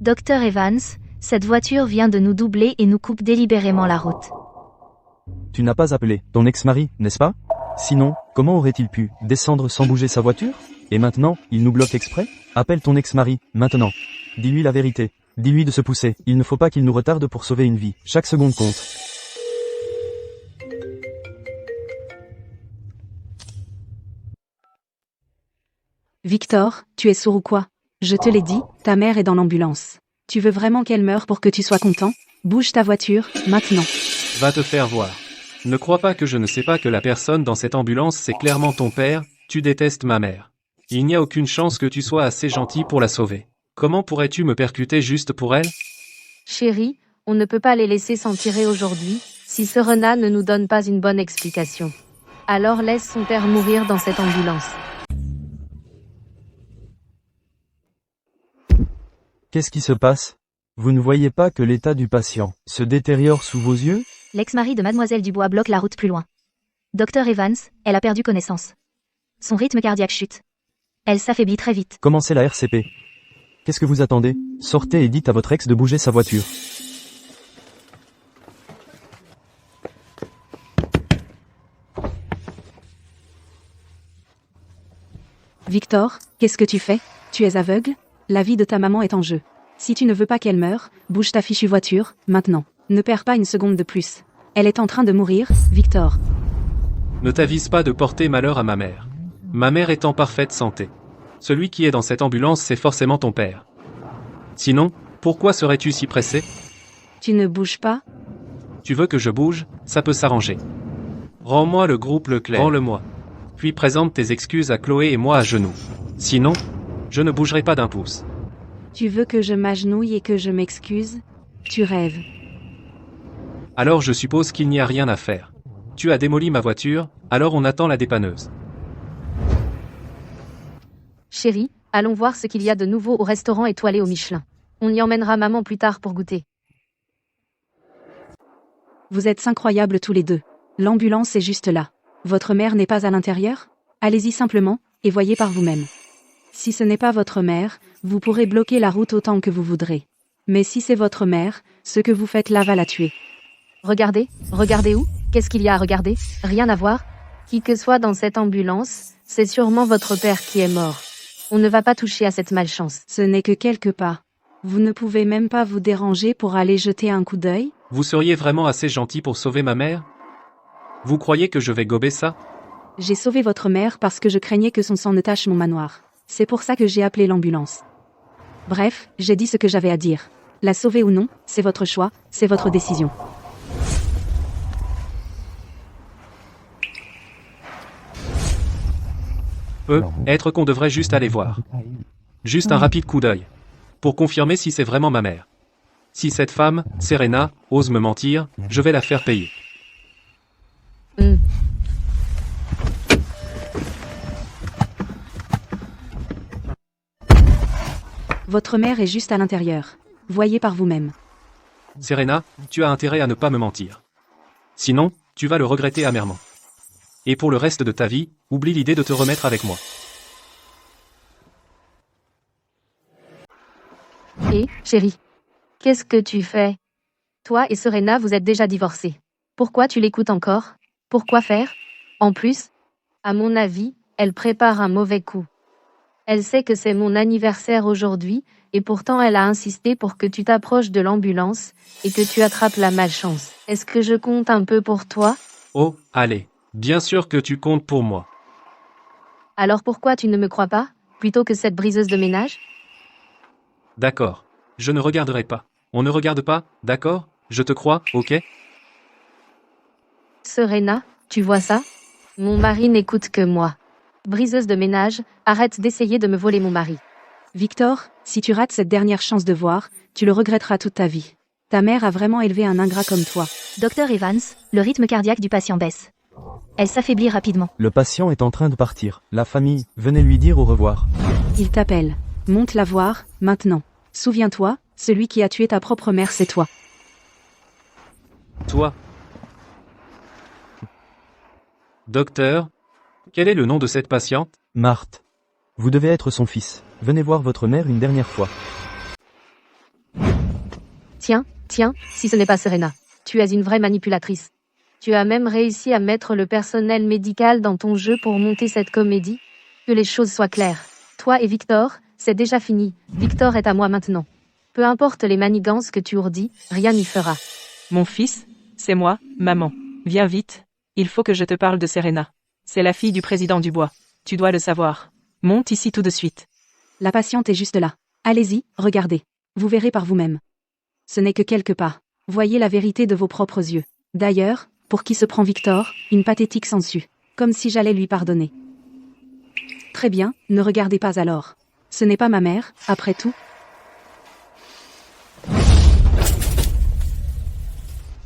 Docteur Evans, cette voiture vient de nous doubler et nous coupe délibérément la route. Tu n'as pas appelé ton ex-mari, n'est-ce pas? Sinon, comment aurait-il pu descendre sans bouger sa voiture? Et maintenant, il nous bloque exprès? Appelle ton ex-mari, maintenant. Dis-lui la vérité. Dis-lui de se pousser. Il ne faut pas qu'il nous retarde pour sauver une vie. Chaque seconde compte. Victor, tu es sourd ou quoi? Je te l'ai dit, ta mère est dans l'ambulance. Tu veux vraiment qu'elle meure pour que tu sois content? Bouge ta voiture, maintenant. Va te faire voir. Ne crois pas que je ne sais pas que la personne dans cette ambulance c'est clairement ton père, tu détestes ma mère. Il n'y a aucune chance que tu sois assez gentil pour la sauver. Comment pourrais-tu me percuter juste pour elle? Chérie, on ne peut pas les laisser s'en tirer aujourd'hui, si Serena ne nous donne pas une bonne explication. Alors laisse son père mourir dans cette ambulance. Qu'est-ce qui se passe? Vous ne voyez pas que l'état du patient se détériore sous vos yeux? L'ex-mari de Mademoiselle Dubois bloque la route plus loin. Docteur Evans, elle a perdu connaissance. Son rythme cardiaque chute. Elle s'affaiblit très vite. Commencez la RCP. Qu'est-ce que vous attendez? Sortez et dites à votre ex de bouger sa voiture. Victor, qu'est-ce que tu fais? Tu es aveugle? La vie de ta maman est en jeu. Si tu ne veux pas qu'elle meure, bouge ta fichue voiture, maintenant. Ne perds pas une seconde de plus. Elle est en train de mourir, Victor. Ne t'avise pas de porter malheur à ma mère. Ma mère est en parfaite santé. Celui qui est dans cette ambulance c'est forcément ton père. Sinon, pourquoi serais-tu si pressé? Tu ne bouges pas? Tu veux que je bouge? Ça peut s'arranger. Rends-moi le groupe Leclerc. Rends-le-moi. Puis présente tes excuses à Chloé et moi à genoux. Sinon, je ne bougerai pas d'un pouce. Tu veux que je m'agenouille et que je m'excuse? Tu rêves. Alors je suppose qu'il n'y a rien à faire. Tu as démoli ma voiture, alors on attend la dépanneuse. Chérie, allons voir ce qu'il y a de nouveau au restaurant étoilé au Michelin. On y emmènera maman plus tard pour goûter. Vous êtes incroyables tous les deux. L'ambulance est juste là. Votre mère n'est pas à l'intérieur? Allez-y simplement, et voyez par vous-même. Si ce n'est pas votre mère, vous pourrez bloquer la route autant que vous voudrez. Mais si c'est votre mère, ce que vous faites là va la tuer. Regardez, regardez où? Qu'est-ce qu'il y a à regarder? Rien à voir. Qui que soit dans cette ambulance, c'est sûrement votre père qui est mort. On ne va pas toucher à cette malchance. Ce n'est que quelques pas. Vous ne pouvez même pas vous déranger pour aller jeter un coup d'œil? Vous seriez vraiment assez gentil pour sauver ma mère? Vous croyez que je vais gober ça? J'ai sauvé votre mère parce que je craignais que son sang ne tache mon manoir. C'est pour ça que j'ai appelé l'ambulance. Bref, j'ai dit ce que j'avais à dire. La sauver ou non, c'est votre choix, c'est votre décision. Être qu'on devrait juste aller voir. Juste un rapide coup d'œil. Pour confirmer si c'est vraiment ma mère. Si cette femme, Serena, ose me mentir, je vais la faire payer. Votre mère est juste à l'intérieur. Voyez par vous-même. Serena, tu as intérêt à ne pas me mentir. Sinon, tu vas le regretter amèrement. Et pour le reste de ta vie, oublie l'idée de te remettre avec moi. Et, chérie, qu'est-ce que tu fais? Toi et Serena vous êtes déjà divorcés. Pourquoi tu l'écoutes encore? Pourquoi faire? En plus, à mon avis, elle prépare un mauvais coup. Elle sait que c'est mon anniversaire aujourd'hui, et pourtant elle a insisté pour que tu t'approches de l'ambulance, et que tu attrapes la malchance. Est-ce que je compte un peu pour toi? Oh, allez. Bien sûr que tu comptes pour moi. Alors pourquoi tu ne me crois pas, plutôt que cette briseuse de ménage? D'accord. Je ne regarderai pas. On ne regarde pas, d'accord? Je te crois, ok? Serena, tu vois ça? Mon mari n'écoute que moi. Briseuse de ménage, arrête d'essayer de me voler mon mari. Victor, si tu rates cette dernière chance de voir, tu le regretteras toute ta vie. Ta mère a vraiment élevé un ingrat comme toi. Docteur Evans, le rythme cardiaque du patient baisse. Elle s'affaiblit rapidement. Le patient est en train de partir. La famille, venez lui dire au revoir. Il t'appelle. Monte la voir, maintenant. Souviens-toi, celui qui a tué ta propre mère, c'est toi. Toi. Docteur, quel est le nom de cette patiente? Marthe. Vous devez être son fils. Venez voir votre mère une dernière fois. Tiens, si ce n'est pas Serena. Tu es une vraie manipulatrice. Tu as même réussi à mettre le personnel médical dans ton jeu pour monter cette comédie. Que les choses soient claires. Toi et Victor, c'est déjà fini. Victor est à moi maintenant. Peu importe les manigances que tu ourdis, rien n'y fera. Mon fils, c'est moi, maman. Viens vite. Il faut que je te parle de Serena. C'est la fille du président Dubois. Tu dois le savoir. Monte ici tout de suite. La patiente est juste là. Allez-y, regardez. Vous verrez par vous-même. Ce n'est que quelques pas. Voyez la vérité de vos propres yeux. D'ailleurs, pour qui se prend Victor, une pathétique sangsue. Comme si j'allais lui pardonner. Très bien, ne regardez pas alors. Ce n'est pas ma mère, après tout.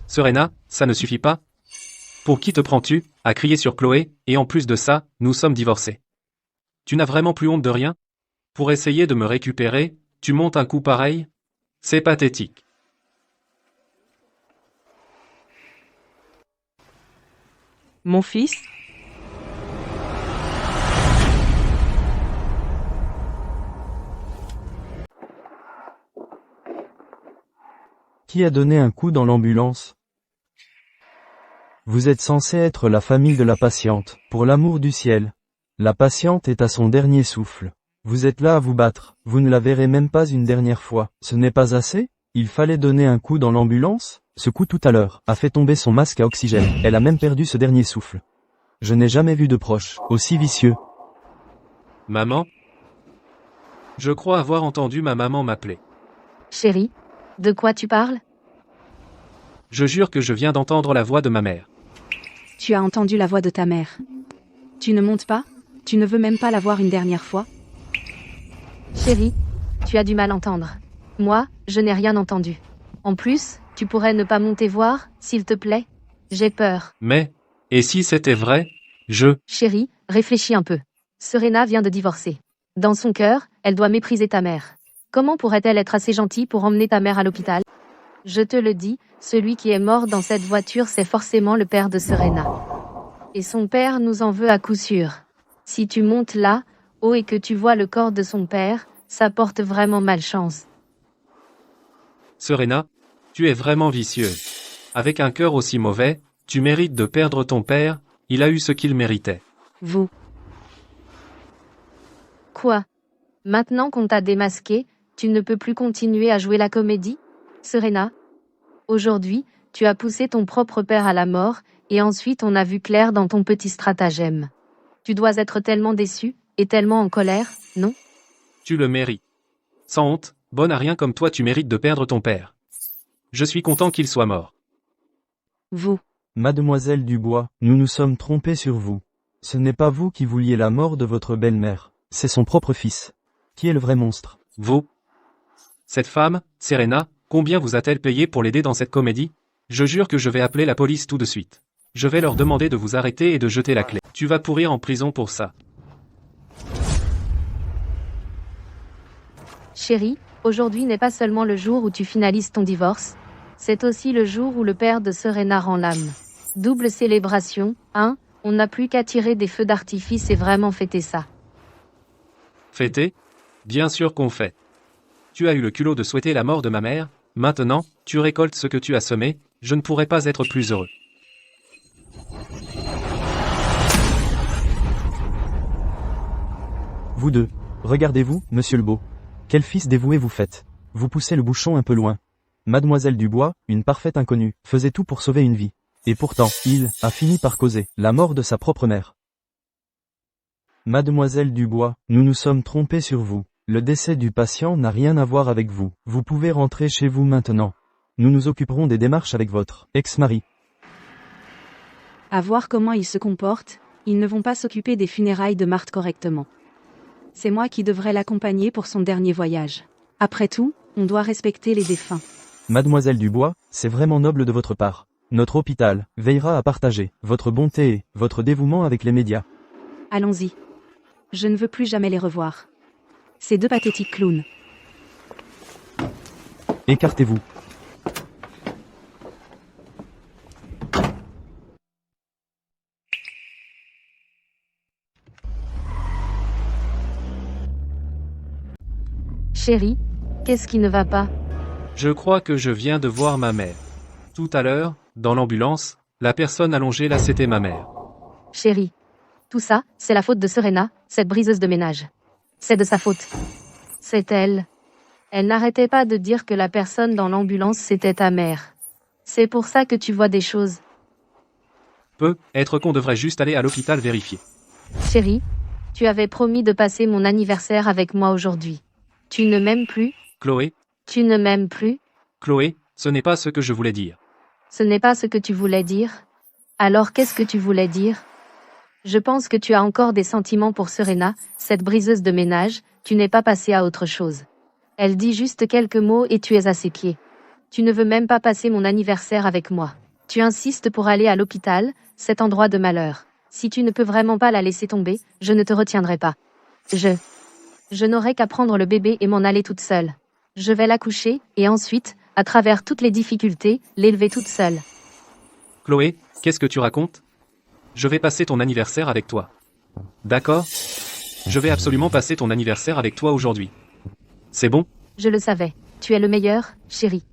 Serena, ça ne suffit pas? Pour qui te prends-tu, à crier sur Chloé, et en plus de ça, nous sommes divorcés. Tu n'as vraiment plus honte de rien? Pour essayer de me récupérer, tu montes un coup pareil? C'est pathétique. Mon fils? Qui a donné un coup dans l'ambulance? Vous êtes censé être la famille de la patiente, pour l'amour du ciel. La patiente est à son dernier souffle. Vous êtes là à vous battre, vous ne la verrez même pas une dernière fois. Ce n'est pas assez? Il fallait donner un coup dans l'ambulance? Ce coup tout à l'heure a fait tomber son masque à oxygène, elle a même perdu ce dernier souffle. Je n'ai jamais vu de proche aussi vicieux. Maman? Je crois avoir entendu ma maman m'appeler. Chérie, de quoi tu parles? Je jure que je viens d'entendre la voix de ma mère. Tu as entendu la voix de ta mère. Tu ne montes pas? Tu ne veux même pas la voir une dernière fois? Chérie, tu as du mal entendre. Moi, je n'ai rien entendu. En plus, tu pourrais ne pas monter voir, s'il te plaît? J'ai peur. Mais, et si c'était vrai, Chérie, réfléchis un peu. Serena vient de divorcer. Dans son cœur, elle doit mépriser ta mère. Comment pourrait-elle être assez gentille pour emmener ta mère à l'hôpital? Je te le dis, celui qui est mort dans cette voiture, c'est forcément le père de Serena. Et son père nous en veut à coup sûr. Si tu montes là, haut et que tu vois le corps de son père, ça porte vraiment malchance. Serena, tu es vraiment vicieuse. Avec un cœur aussi mauvais, tu mérites de perdre ton père, il a eu ce qu'il méritait. Vous. Quoi? Maintenant qu'on t'a démasqué, tu ne peux plus continuer à jouer la comédie? Serena? Aujourd'hui, tu as poussé ton propre père à la mort, et ensuite on a vu clair dans ton petit stratagème. Tu dois être tellement déçu, et tellement en colère, non? Tu le mérites. Sans honte, bonne à rien comme toi tu mérites de perdre ton père. Je suis content qu'il soit mort. Vous. Mademoiselle Dubois, nous nous sommes trompés sur vous. Ce n'est pas vous qui vouliez la mort de votre belle-mère, c'est son propre fils. Qui est le vrai monstre? Vous? Cette femme, Serena, combien vous a-t-elle payé pour l'aider dans cette comédie? Je jure que je vais appeler la police tout de suite. Je vais leur demander de vous arrêter et de jeter la clé. Tu vas pourrir en prison pour ça. Chérie, aujourd'hui n'est pas seulement le jour où tu finalises ton divorce, c'est aussi le jour où le père de Serena rend l'âme. Double célébration, hein? On n'a plus qu'à tirer des feux d'artifice et vraiment fêter ça. Fêter? Bien sûr qu'on fait. Tu as eu le culot de souhaiter la mort de ma mère, maintenant, tu récoltes ce que tu as semé, je ne pourrais pas être plus heureux. Vous deux. Regardez-vous, monsieur le beau. Quel fils dévoué vous faites. Vous poussez le bouchon un peu loin. Mademoiselle Dubois, une parfaite inconnue, faisait tout pour sauver une vie. Et pourtant, il a fini par causer la mort de sa propre mère. Mademoiselle Dubois, nous nous sommes trompés sur vous. Le décès du patient n'a rien à voir avec vous. Vous pouvez rentrer chez vous maintenant. Nous nous occuperons des démarches avec votre ex-mari. À voir comment ils se comportent, ils ne vont pas s'occuper des funérailles de Marthe correctement. C'est moi qui devrais l'accompagner pour son dernier voyage. Après tout, on doit respecter les défunts. Mademoiselle Dubois, c'est vraiment noble de votre part. Notre hôpital veillera à partager votre bonté et votre dévouement avec les médias. Allons-y. Je ne veux plus jamais les revoir. Ces deux pathétiques clowns. Écartez-vous. Chérie, qu'est-ce qui ne va pas? Je crois que je viens de voir ma mère. Tout à l'heure, dans l'ambulance, la personne allongée là c'était ma mère. Chérie. Tout ça, c'est la faute de Serena, cette briseuse de ménage. C'est de sa faute. C'est elle. Elle n'arrêtait pas de dire que la personne dans l'ambulance c'était ta mère. C'est pour ça que tu vois des choses. Peut être qu'on devrait juste aller à l'hôpital vérifier. Chérie, tu avais promis de passer mon anniversaire avec moi aujourd'hui. Tu ne m'aimes plus? Chloé, Tu ne m'aimes plus? Chloé, ce n'est pas ce que je voulais dire. Ce n'est pas ce que tu voulais dire? Alors qu'est-ce que tu voulais dire? Je pense que tu as encore des sentiments pour Serena, cette briseuse de ménage, tu n'es pas passé à autre chose. Elle dit juste quelques mots et tu es à ses pieds. Tu ne veux même pas passer mon anniversaire avec moi. Tu insistes pour aller à l'hôpital, cet endroit de malheur. Si tu ne peux vraiment pas la laisser tomber, je ne te retiendrai pas. Je n'aurai qu'à prendre le bébé et m'en aller toute seule. Je vais l'accoucher, et ensuite, à travers toutes les difficultés, l'élever toute seule. Chloé, qu'est-ce que tu racontes? Je vais passer ton anniversaire avec toi. D'accord? Je vais absolument passer ton anniversaire avec toi aujourd'hui. C'est bon? Je le savais. Tu es le meilleur, chérie.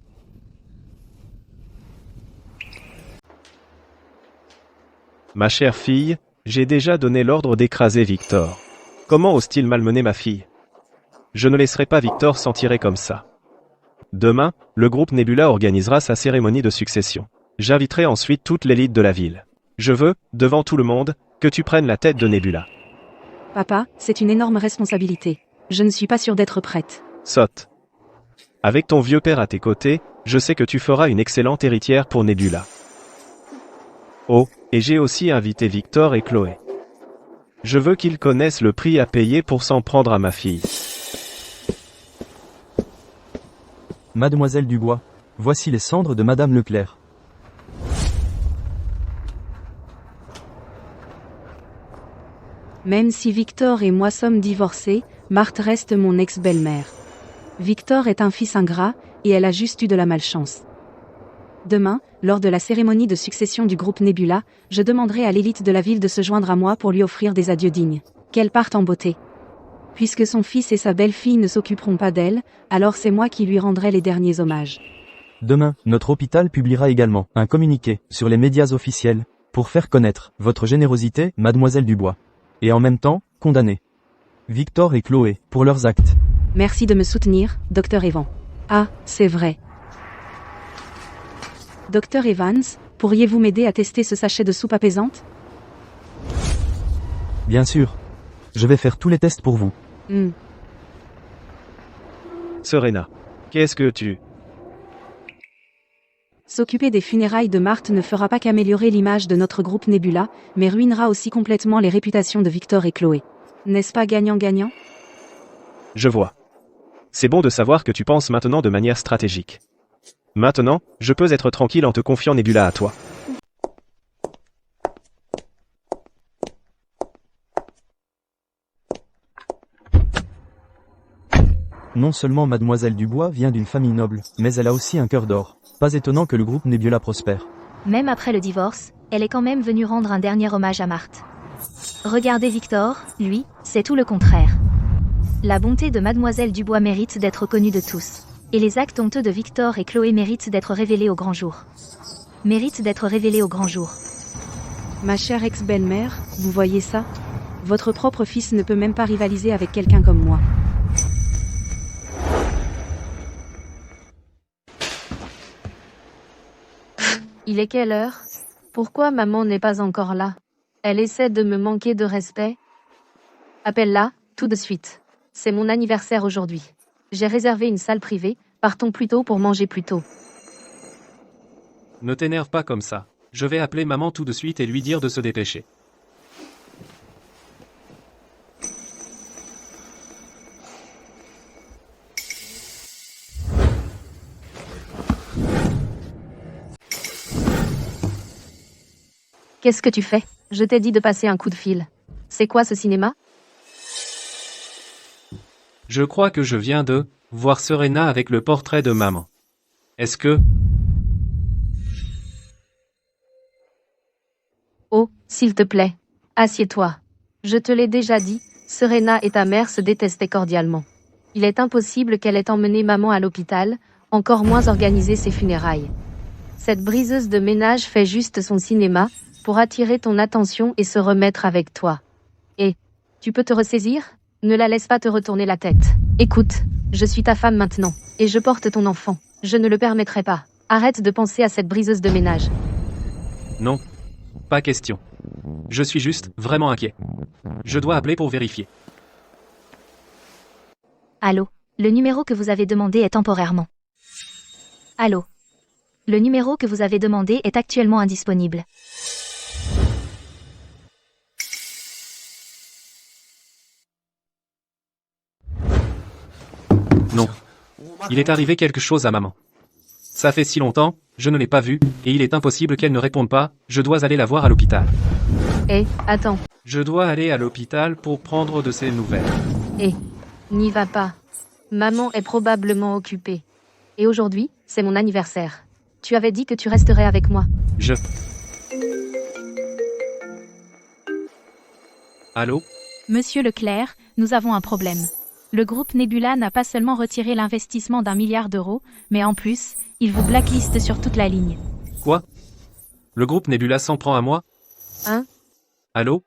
Ma chère fille, j'ai déjà donné l'ordre d'écraser Victor. Comment ose-t-il malmener ma fille? Je ne laisserai pas Victor s'en tirer comme ça. Demain, le groupe Nebula organisera sa cérémonie de succession. J'inviterai ensuite toute l'élite de la ville. Je veux, devant tout le monde, que tu prennes la tête de Nebula. Papa, c'est une énorme responsabilité. Je ne suis pas sûre d'être prête. Sotte. Avec ton vieux père à tes côtés, je sais que tu feras une excellente héritière pour Nebula. Oh, et j'ai aussi invité Victor et Chloé. Je veux qu'ils connaissent le prix à payer pour s'en prendre à ma fille. Mademoiselle Dubois, voici les cendres de Madame Leclerc. Même si Victor et moi sommes divorcés, Marthe reste mon ex-belle-mère. Victor est un fils ingrat, et elle a juste eu de la malchance. Demain, lors de la cérémonie de succession du groupe Nebula, je demanderai à l'élite de la ville de se joindre à moi pour lui offrir des adieux dignes. Qu'elle parte en beauté. Puisque son fils et sa belle-fille ne s'occuperont pas d'elle, alors c'est moi qui lui rendrai les derniers hommages. Demain, notre hôpital publiera également un communiqué sur les médias officiels pour faire connaître votre générosité, Mademoiselle Dubois. Et en même temps, condamner Victor et Chloé pour leurs actes. Merci de me soutenir, Dr Evan. Ah, c'est vrai. Dr Evans, pourriez-vous m'aider à tester ce sachet de soupe apaisante? Bien sûr. Je vais faire tous les tests pour vous. Serena, qu'est-ce que tu... S'occuper des funérailles de Marthe ne fera pas qu'améliorer l'image de notre groupe Nebula, mais ruinera aussi complètement les réputations de Victor et Chloé. N'est-ce pas gagnant-gagnant? Je vois. C'est bon de savoir que tu penses maintenant de manière stratégique. Maintenant, je peux être tranquille en te confiant Nebula à toi. Non seulement Mademoiselle Dubois vient d'une famille noble, mais elle a aussi un cœur d'or. Pas étonnant que le groupe Nebula prospère. Même après le divorce, elle est quand même venue rendre un dernier hommage à Marthe. Regardez Victor, lui, c'est tout le contraire. La bonté de Mademoiselle Dubois mérite d'être connue de tous. Et les actes honteux de Victor et Chloé méritent d'être révélés au grand jour. Méritent d'être révélés au grand jour. Ma chère ex-belle-mère, vous voyez ça? Votre propre fils ne peut même pas rivaliser avec quelqu'un comme moi. Il est quelle heure? Pourquoi maman n'est pas encore là? Elle essaie de me manquer de respect? Appelle-la, tout de suite. C'est mon anniversaire aujourd'hui. J'ai réservé une salle privée, partons plus tôt pour manger plus tôt. Ne t'énerve pas comme ça. Je vais appeler maman tout de suite et lui dire de se dépêcher. Qu'est-ce que tu fais? Je t'ai dit de passer un coup de fil. C'est quoi ce cinéma? Je crois que je viens de voir Serena avec le portrait de maman. Est-ce que... Oh, s'il te plaît. Assieds-toi. Je te l'ai déjà dit, Serena et ta mère se détestaient cordialement. Il est impossible qu'elle ait emmené maman à l'hôpital, encore moins organisé ses funérailles. Cette briseuse de ménage fait juste son cinéma, pour attirer ton attention et se remettre avec toi. Et, tu peux te ressaisir? Ne la laisse pas te retourner la tête. Écoute, je suis ta femme maintenant, et je porte ton enfant. Je ne le permettrai pas. Arrête de penser à cette briseuse de ménage. Non. Pas question. Je suis juste vraiment inquiet. Je dois appeler pour vérifier. Allô? Le numéro que vous avez demandé est temporairement. Allô? Le numéro que vous avez demandé est actuellement indisponible. Non. Il est arrivé quelque chose à maman. Ça fait si longtemps, je ne l'ai pas vue, et il est impossible qu'elle ne réponde pas, je dois aller la voir à l'hôpital. Attends. Je dois aller à l'hôpital pour prendre de ses nouvelles. N'y va pas. Maman est probablement occupée. Et aujourd'hui, c'est mon anniversaire. Tu avais dit que tu resterais avec moi. Allô? Monsieur Leclerc, nous avons un problème. Le groupe Nebula n'a pas seulement retiré l'investissement d'1 milliard d'euros, mais en plus, il vous blackliste sur toute la ligne. Quoi? Le groupe Nebula s'en prend à moi? Hein? Allô?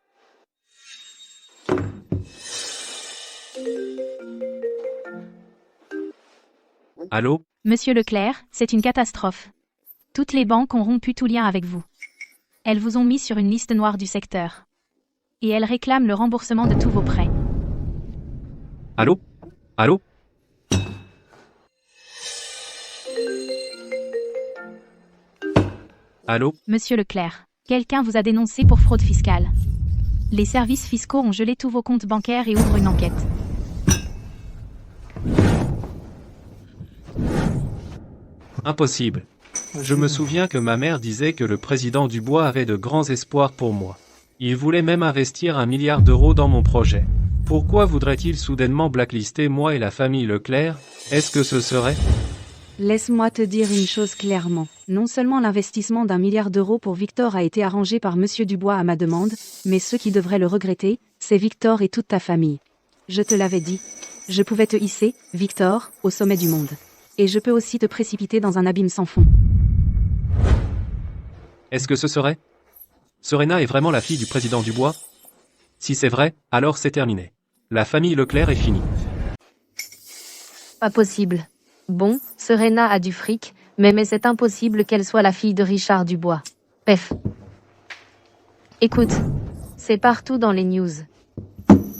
Allô? Monsieur Leclerc, c'est une catastrophe. Toutes les banques ont rompu tout lien avec vous. Elles vous ont mis sur une liste noire du secteur. Et elles réclament le remboursement de tous vos prêts. Allô? Allô? Allô? Monsieur Leclerc, quelqu'un vous a dénoncé pour fraude fiscale. Les services fiscaux ont gelé tous vos comptes bancaires et ouvrent une enquête. Impossible. Je me souviens que ma mère disait que le président Dubois avait de grands espoirs pour moi. Il voulait même investir 1 milliard d'euros dans mon projet. Pourquoi voudrait-il soudainement blacklister moi et la famille Leclerc? Est-ce que ce serait... Laisse-moi te dire une chose clairement. Non seulement l'investissement d'1 milliard d'euros pour Victor a été arrangé par Monsieur Dubois à ma demande, mais ceux qui devraient le regretter, c'est Victor et toute ta famille. Je te l'avais dit. Je pouvais te hisser, Victor, au sommet du monde. Et je peux aussi te précipiter dans un abîme sans fond. Est-ce que ce serait... Serena est vraiment la fille du président Dubois? Si c'est vrai, alors c'est terminé. La famille Leclerc est finie. Pas possible. Bon, Serena a du fric, mais c'est impossible qu'elle soit la fille de Richard Dubois. Pef. Écoute, c'est partout dans les news.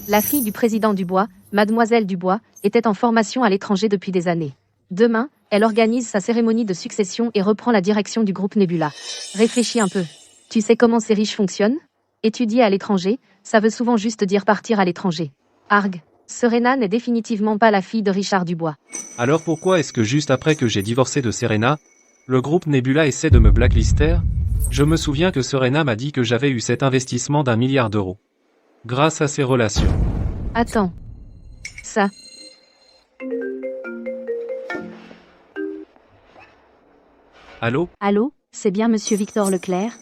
La fille du président Dubois, Mademoiselle Dubois, était en formation à l'étranger depuis des années. Demain, elle organise sa cérémonie de succession et reprend la direction du groupe Nebula. Réfléchis un peu. Tu sais comment ces riches fonctionnent? Étudier à l'étranger, ça veut souvent juste dire partir à l'étranger. Arg. Serena n'est définitivement pas la fille de Richard Dubois. Alors pourquoi est-ce que juste après que j'ai divorcé de Serena, le groupe Nebula essaie de me blacklister? Je me souviens que Serena m'a dit que j'avais eu cet investissement d'1 milliard d'euros. Grâce à ses relations. Attends. Ça. Allô? Allô? C'est bien Monsieur Victor Leclerc?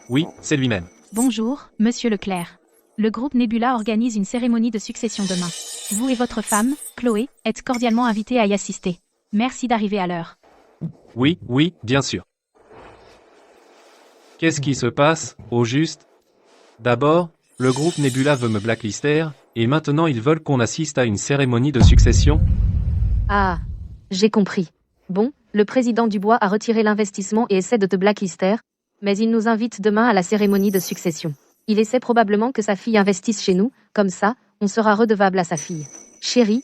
Oui, c'est lui-même. Bonjour, Monsieur Leclerc. Le groupe Nebula organise une cérémonie de succession demain. Vous et votre femme, Chloé, êtes cordialement invités à y assister. Merci d'arriver à l'heure. Oui, bien sûr. Qu'est-ce qui se passe, au juste? D'abord, le groupe Nebula veut me blacklister, et maintenant ils veulent qu'on assiste à une cérémonie de succession? Ah. J'ai compris. Bon, le président Dubois a retiré l'investissement et essaie de te blacklister, mais il nous invite demain à la cérémonie de succession. Il essaie probablement que sa fille investisse chez nous, comme ça, on sera redevable à sa fille. Chérie,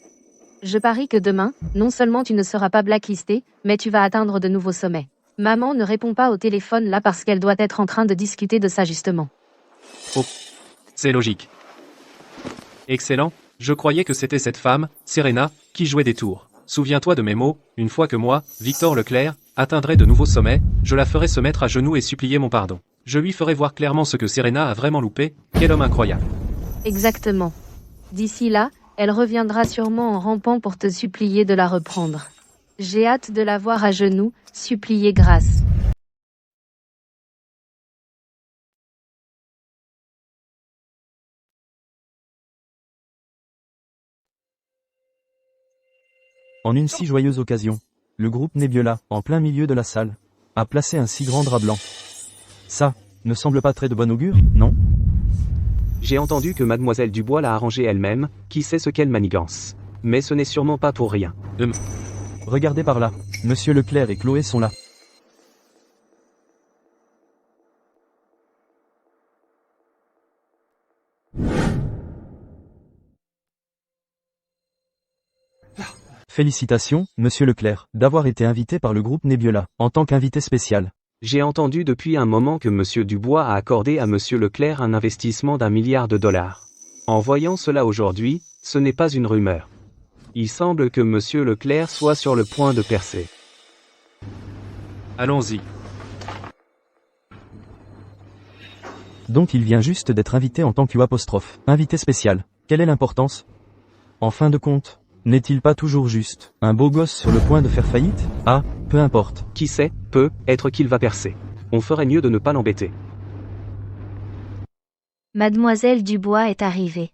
je parie que demain, non seulement tu ne seras pas blacklisté, mais tu vas atteindre de nouveaux sommets. Maman ne répond pas au téléphone là parce qu'elle doit être en train de discuter de ça justement. Oh. C'est logique. Excellent, je croyais que c'était cette femme, Serena, qui jouait des tours. Souviens-toi de mes mots, une fois que moi, Victor Leclerc, atteindrai de nouveaux sommets, je la ferai se mettre à genoux et supplier mon pardon. Je lui ferai voir clairement ce que Serena a vraiment loupé, quel homme incroyable. Exactement. D'ici là, elle reviendra sûrement en rampant pour te supplier de la reprendre. J'ai hâte de la voir à genoux, supplier grâce. En une si joyeuse occasion, le groupe Nebula, en plein milieu de la salle, a placé un si grand drap blanc. Ça, ne semble pas très de bon augure, non? J'ai entendu que mademoiselle Dubois l'a arrangé elle-même, qui sait ce qu'elle manigance. Mais ce n'est sûrement pas pour rien. Regardez par là, Monsieur Leclerc et Chloé sont là. Félicitations, Monsieur Leclerc, d'avoir été invité par le groupe Nebula, en tant qu'invité spécial. J'ai entendu depuis un moment que Monsieur Dubois a accordé à Monsieur Leclerc un investissement d'1 milliard de dollars. En voyant cela aujourd'hui, ce n'est pas une rumeur. Il semble que Monsieur Leclerc soit sur le point de percer. Allons-y. Donc il vient juste d'être invité en tant qu'U', invité spécial. Quelle est l'importance? En fin de compte, n'est-il pas toujours juste un beau gosse sur le point de faire faillite? Ah, peu importe. Qui sait, peut être qu'il va percer. On ferait mieux de ne pas l'embêter. Mademoiselle Dubois est arrivée.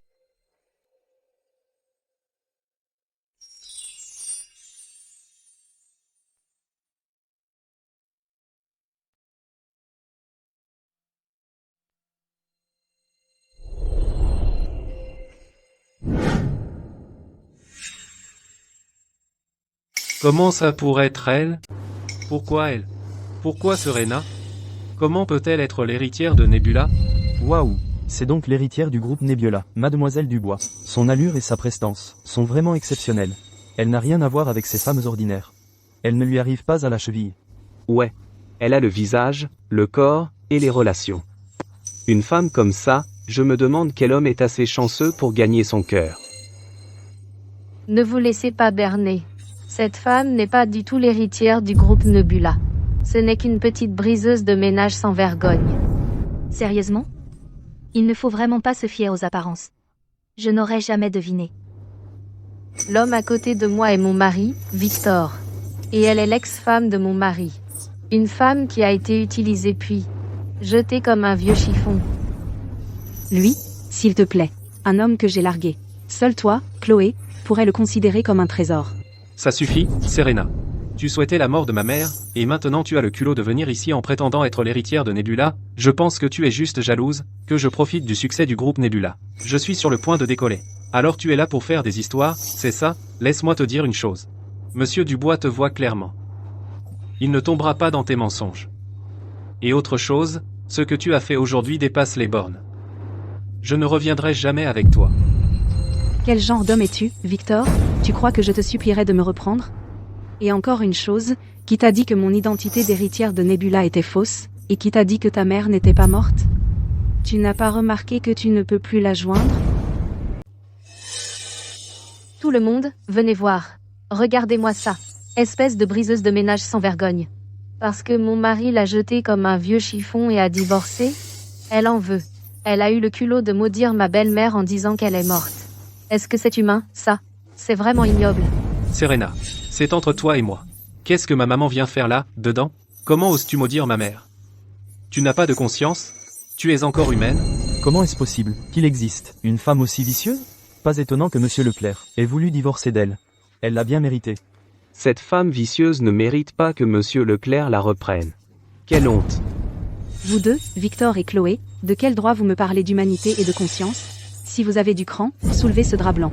Comment ça pourrait être elle? Pourquoi elle? Pourquoi Serena? Comment peut-elle être l'héritière de Nebula? Waouh, c'est donc l'héritière du groupe Nebula, Mademoiselle Dubois. Son allure et sa prestance sont vraiment exceptionnelles. Elle n'a rien à voir avec ces femmes ordinaires. Elle ne lui arrive pas à la cheville. Ouais. Elle a le visage, le corps, et les relations. Une femme comme ça, je me demande quel homme est assez chanceux pour gagner son cœur. Ne vous laissez pas berner. Cette femme n'est pas du tout l'héritière du groupe Nebula. Ce n'est qu'une petite briseuse de ménage sans vergogne. Sérieusement? Il ne faut vraiment pas se fier aux apparences. Je n'aurais jamais deviné. L'homme à côté de moi est mon mari, Victor. Et elle est l'ex-femme de mon mari. Une femme qui a été utilisée puis jetée comme un vieux chiffon. Lui, s'il te plaît. Un homme que j'ai largué. Seul toi, Chloé, pourrais le considérer comme un trésor. Ça suffit, Serena. Tu souhaitais la mort de ma mère, et maintenant tu as le culot de venir ici en prétendant être l'héritière de Nebula. Je pense que tu es juste jalouse, que je profite du succès du groupe Nebula. Je suis sur le point de décoller. Alors tu es là pour faire des histoires, c'est ça? Laisse-moi te dire une chose. Monsieur Dubois te voit clairement. Il ne tombera pas dans tes mensonges. Et autre chose, ce que tu as fait aujourd'hui dépasse les bornes. Je ne reviendrai jamais avec toi. Quel genre d'homme es-tu, Victor? Tu crois que je te supplierais de me reprendre? Et encore une chose, qui t'a dit que mon identité d'héritière de Nebula était fausse, et qui t'a dit que ta mère n'était pas morte? Tu n'as pas remarqué que tu ne peux plus la joindre? Tout le monde, venez voir. Regardez-moi ça. Espèce de briseuse de ménage sans vergogne. Parce que mon mari l'a jetée comme un vieux chiffon et a divorcé? Elle en veut. Elle a eu le culot de maudire ma belle-mère en disant qu'elle est morte. Est-ce que c'est humain, ça? C'est vraiment ignoble. Serena, c'est entre toi et moi. Qu'est-ce que ma maman vient faire là, dedans? Comment oses-tu maudire ma mère? Tu n'as pas de conscience? Tu es encore humaine? Comment est-ce possible qu'il existe une femme aussi vicieuse? Pas étonnant que Monsieur Leclerc ait voulu divorcer d'elle. Elle l'a bien mérité. Cette femme vicieuse ne mérite pas que Monsieur Leclerc la reprenne. Quelle honte! Vous deux, Victor et Chloé, de quel droit vous me parlez d'humanité et de conscience? Si vous avez du cran, soulevez ce drap blanc.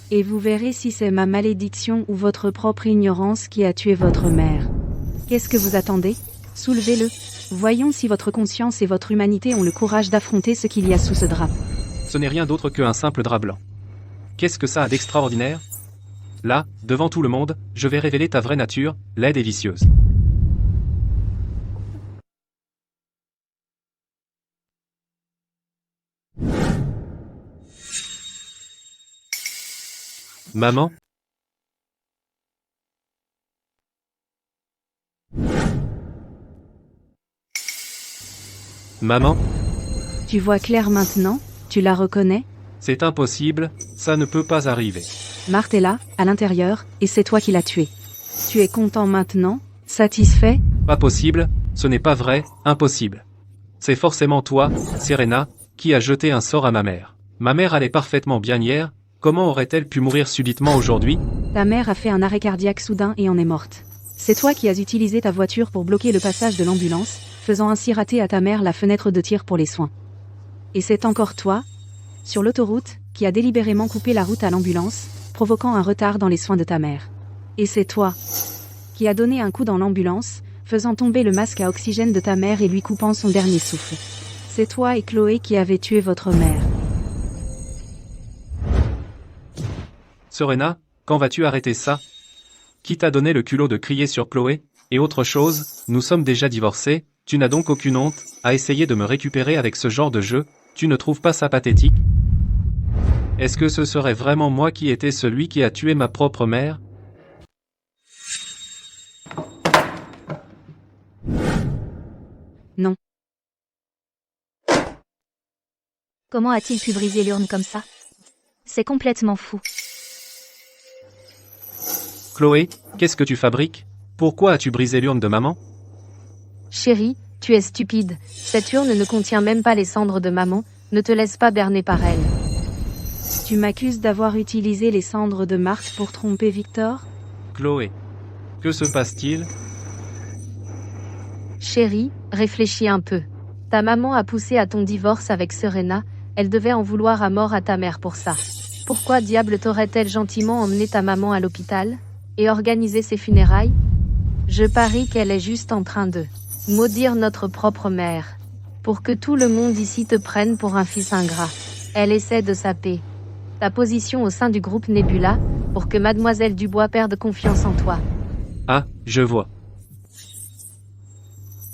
Et vous verrez si c'est ma malédiction ou votre propre ignorance qui a tué votre mère. Qu'est-ce que vous attendez? Soulevez-le. Voyons si votre conscience et votre humanité ont le courage d'affronter ce qu'il y a sous ce drap. Ce n'est rien d'autre qu'un simple drap blanc. Qu'est-ce que ça a d'extraordinaire? Là, devant tout le monde, je vais révéler ta vraie nature, laide et vicieuse. Maman? Maman? Tu vois clair maintenant? Tu la reconnais? C'est impossible, ça ne peut pas arriver. Marthe est là, à l'intérieur, et c'est toi qui l'as tuée. Tu es content maintenant? Satisfait? Pas possible, ce n'est pas vrai, impossible. C'est forcément toi, Serena, qui a jeté un sort à ma mère. Ma mère allait parfaitement bien hier, Comment aurait-elle pu mourir subitement aujourd'hui? Ta mère a fait un arrêt cardiaque soudain et en est morte. C'est toi qui as utilisé ta voiture pour bloquer le passage de l'ambulance, faisant ainsi rater à ta mère la fenêtre de tir pour les soins. Et c'est encore toi, sur l'autoroute, qui a délibérément coupé la route à l'ambulance, provoquant un retard dans les soins de ta mère. Et c'est toi, qui a donné un coup dans l'ambulance, faisant tomber le masque à oxygène de ta mère et lui coupant son dernier souffle. C'est toi et Chloé qui avez tué votre mère. Serena, quand vas-tu arrêter ça? Qui t'a donné le culot de crier sur Chloé? Et autre chose, nous sommes déjà divorcés, tu n'as donc aucune honte à essayer de me récupérer avec ce genre de jeu, tu ne trouves pas ça pathétique? Est-ce que ce serait vraiment moi qui étais celui qui a tué ma propre mère? Non. Comment a-t-il pu briser l'urne comme ça? C'est complètement fou. Chloé, qu'est-ce que tu fabriques? Pourquoi as-tu brisé l'urne de maman? Chérie, tu es stupide. Cette urne ne contient même pas les cendres de maman, ne te laisse pas berner par elle. Tu m'accuses d'avoir utilisé les cendres de Marthe pour tromper Victor? Chloé, que se passe-t-il? Chérie, réfléchis un peu. Ta maman a poussé à ton divorce avec Serena, elle devait en vouloir à mort à ta mère pour ça. Pourquoi diable t'aurait-elle gentiment emmené ta maman à l'hôpital? Et organisé ses funérailles? Je parie qu'elle est juste en train de maudire notre propre mère. Pour que tout le monde ici te prenne pour un fils ingrat. Elle essaie de saper ta position au sein du groupe Nebula, pour que Mademoiselle Dubois perde confiance en toi. Ah, je vois.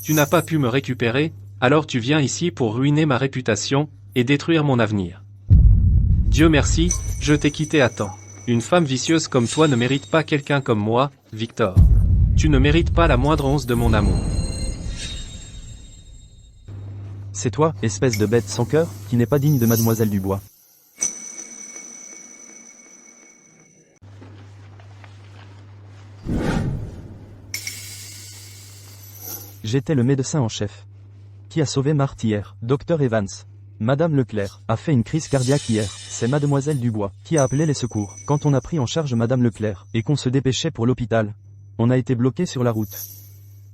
Tu n'as pas pu me récupérer, alors tu viens ici pour ruiner ma réputation, et détruire mon avenir. Dieu merci, je t'ai quitté à temps. Une femme vicieuse comme toi ne mérite pas quelqu'un comme moi, Victor. Tu ne mérites pas la moindre once de mon amour. C'est toi, espèce de bête sans cœur, qui n'est pas digne de Mademoiselle Dubois. J'étais le médecin en chef. Qui a sauvé Marthe hier? Dr Evans. Madame Leclerc a fait une crise cardiaque hier. C'est Mademoiselle Dubois qui a appelé les secours. Quand on a pris en charge Madame Leclerc et qu'on se dépêchait pour l'hôpital, on a été bloqué sur la route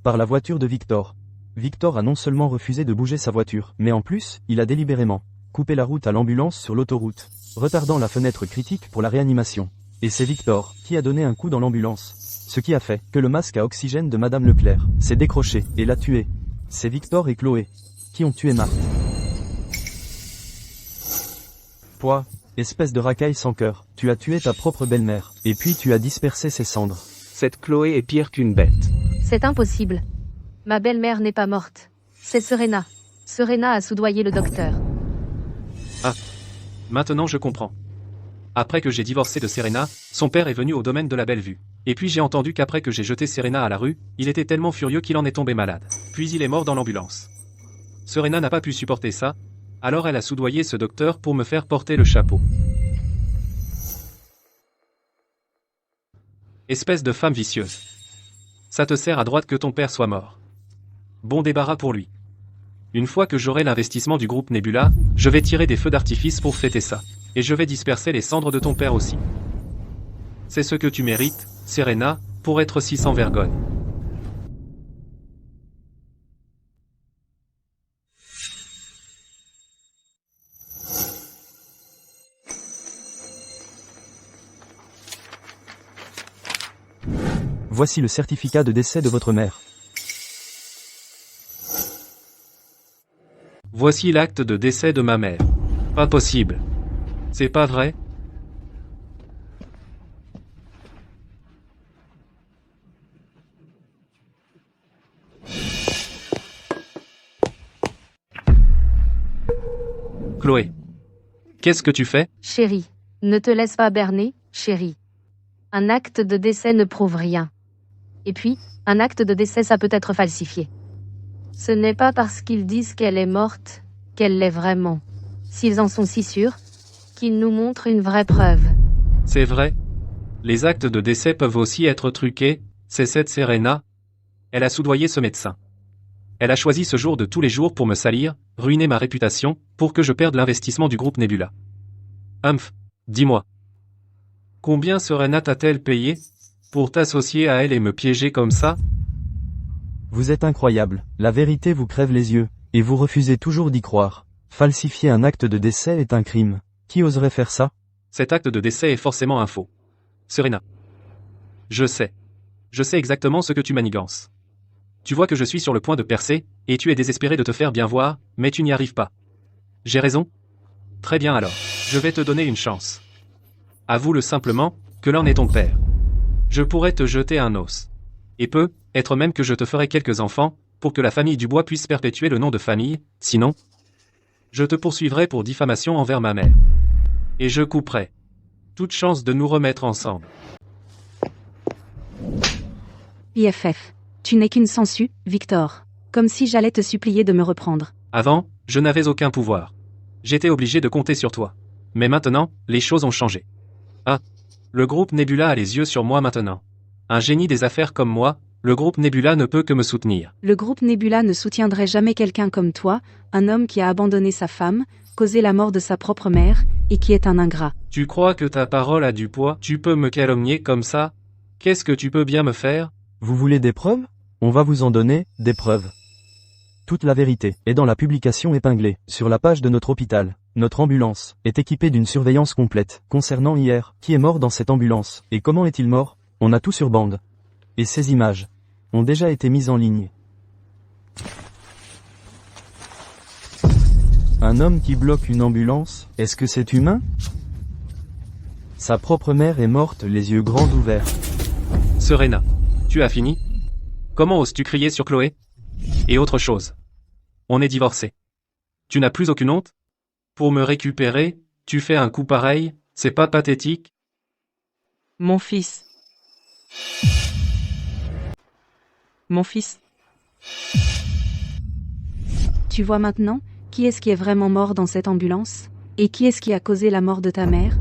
par la voiture de Victor. Victor a non seulement refusé de bouger sa voiture, mais en plus, il a délibérément coupé la route à l'ambulance sur l'autoroute, retardant la fenêtre critique pour la réanimation. Et c'est Victor qui a donné un coup dans l'ambulance. Ce qui a fait que le masque à oxygène de Madame Leclerc s'est décroché et l'a tué. C'est Victor et Chloé qui ont tué Marthe. Toi, espèce de racaille sans cœur, tu as tué ta propre belle-mère, et puis tu as dispersé ses cendres. Cette Chloé est pire qu'une bête. C'est impossible. Ma belle-mère n'est pas morte. C'est Serena. Serena a soudoyé le docteur. Ah. Maintenant je comprends. Après que j'ai divorcé de Serena, son père est venu au domaine de la Bellevue. Et puis j'ai entendu qu'après que j'ai jeté Serena à la rue, il était tellement furieux qu'il en est tombé malade. Puis il est mort dans l'ambulance. Serena n'a pas pu supporter ça, alors elle a soudoyé ce docteur pour me faire porter le chapeau. Espèce de femme vicieuse. Ça te sert à droite que ton père soit mort. Bon débarras pour lui. Une fois que j'aurai l'investissement du groupe Nebula, je vais tirer des feux d'artifice pour fêter ça. Et je vais disperser les cendres de ton père aussi. C'est ce que tu mérites, Serena, pour être si sans vergogne. Voici le certificat de décès de votre mère. Voici l'acte de décès de ma mère. Pas possible. C'est pas vrai? Chloé. Qu'est-ce que tu fais? Chérie, ne te laisse pas berner, chérie. Un acte de décès ne prouve rien. Et puis, un acte de décès ça peut être falsifié. Ce n'est pas parce qu'ils disent qu'elle est morte, qu'elle l'est vraiment. S'ils en sont si sûrs, qu'ils nous montrent une vraie preuve. C'est vrai. Les actes de décès peuvent aussi être truqués, c'est cette Serena. Elle a soudoyé ce médecin. Elle a choisi ce jour de tous les jours pour me salir, ruiner ma réputation, pour que je perde l'investissement du groupe Nebula. Dis-moi, Combien Serena t'a-t-elle payé pour t'associer à elle et me piéger comme ça? Vous êtes incroyable, la vérité vous crève les yeux, et vous refusez toujours d'y croire. Falsifier un acte de décès est un crime. Qui oserait faire ça? Cet acte de décès est forcément un faux. Serena. Je sais. Je sais exactement ce que tu manigances. Tu vois que je suis sur le point de percer, et tu es désespéré de te faire bien voir, mais tu n'y arrives pas. J'ai raison? Très bien alors. Je vais te donner une chance. Avoue-le simplement, que l'un est ton père. Je pourrais te jeter un os. Et être même que je te ferai quelques enfants, pour que la famille Dubois puisse perpétuer le nom de famille, sinon, je te poursuivrai pour diffamation envers ma mère. Et je couperai toute chance de nous remettre ensemble. IFF. Tu n'es qu'une sangsue, Victor. Comme si j'allais te supplier de me reprendre. Avant, je n'avais aucun pouvoir. J'étais obligé de compter sur toi. Mais maintenant, les choses ont changé. Ah, le groupe Nebula a les yeux sur moi maintenant. Un génie des affaires comme moi, le groupe Nebula ne peut que me soutenir. Le groupe Nebula ne soutiendrait jamais quelqu'un comme toi, un homme qui a abandonné sa femme, causé la mort de sa propre mère, et qui est un ingrat. Tu crois que ta parole a du poids? Tu peux me calomnier comme ça? Qu'est-ce que tu peux bien me faire? Vous voulez des preuves? On va vous en donner, des preuves. Toute la vérité est dans la publication épinglée, sur la page de notre hôpital. Notre ambulance est équipée d'une surveillance complète, concernant hier, qui est mort dans cette ambulance, et comment est-il mort? On a tout sur bande. Et ces images ont déjà été mises en ligne. Un homme qui bloque une ambulance, est-ce que c'est humain? Sa propre mère est morte, les yeux grands ouverts. Serena, tu as fini? Comment oses-tu crier sur Chloé? Et autre chose. On est divorcés. Tu n'as plus aucune honte? Pour me récupérer, tu fais un coup pareil, c'est pas pathétique? Mon fils. Mon fils. Tu vois maintenant, qui est-ce qui est vraiment mort dans cette ambulance? Et qui est-ce qui a causé la mort de ta mère?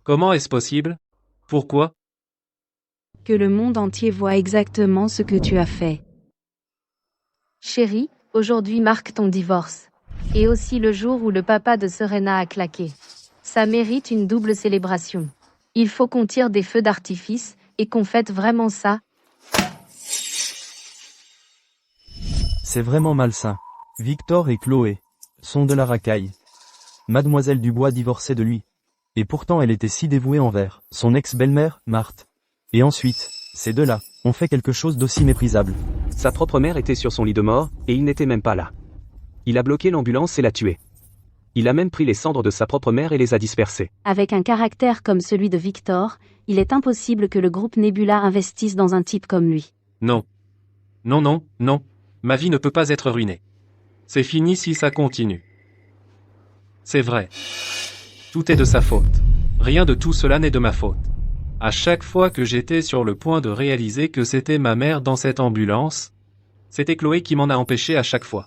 Comment est-ce possible? Pourquoi? Que le monde entier voit exactement ce que tu as fait. Chérie, aujourd'hui marque ton divorce. Et aussi le jour où le papa de Serena a claqué. Ça mérite une double célébration. Il faut qu'on tire des feux d'artifice, et qu'on fête vraiment ça. C'est vraiment malsain. Victor et Chloé sont de la racaille. Mademoiselle Dubois divorçait de lui. Et pourtant elle était si dévouée envers son ex-belle-mère, Marthe. Et ensuite, ces deux-là ont fait quelque chose d'aussi méprisable. Sa propre mère était sur son lit de mort, et il n'était même pas là. Il a bloqué l'ambulance et l'a tuée. Il a même pris les cendres de sa propre mère et les a dispersées. Avec un caractère comme celui de Victor, il est impossible que le groupe Nebula investisse dans un type comme lui. Non. Non, non, non. Ma vie ne peut pas être ruinée. C'est fini si ça continue. C'est vrai. Tout est de sa faute. Rien de tout cela n'est de ma faute. À chaque fois que j'étais sur le point de réaliser que c'était ma mère dans cette ambulance, c'était Chloé qui m'en a empêché à chaque fois.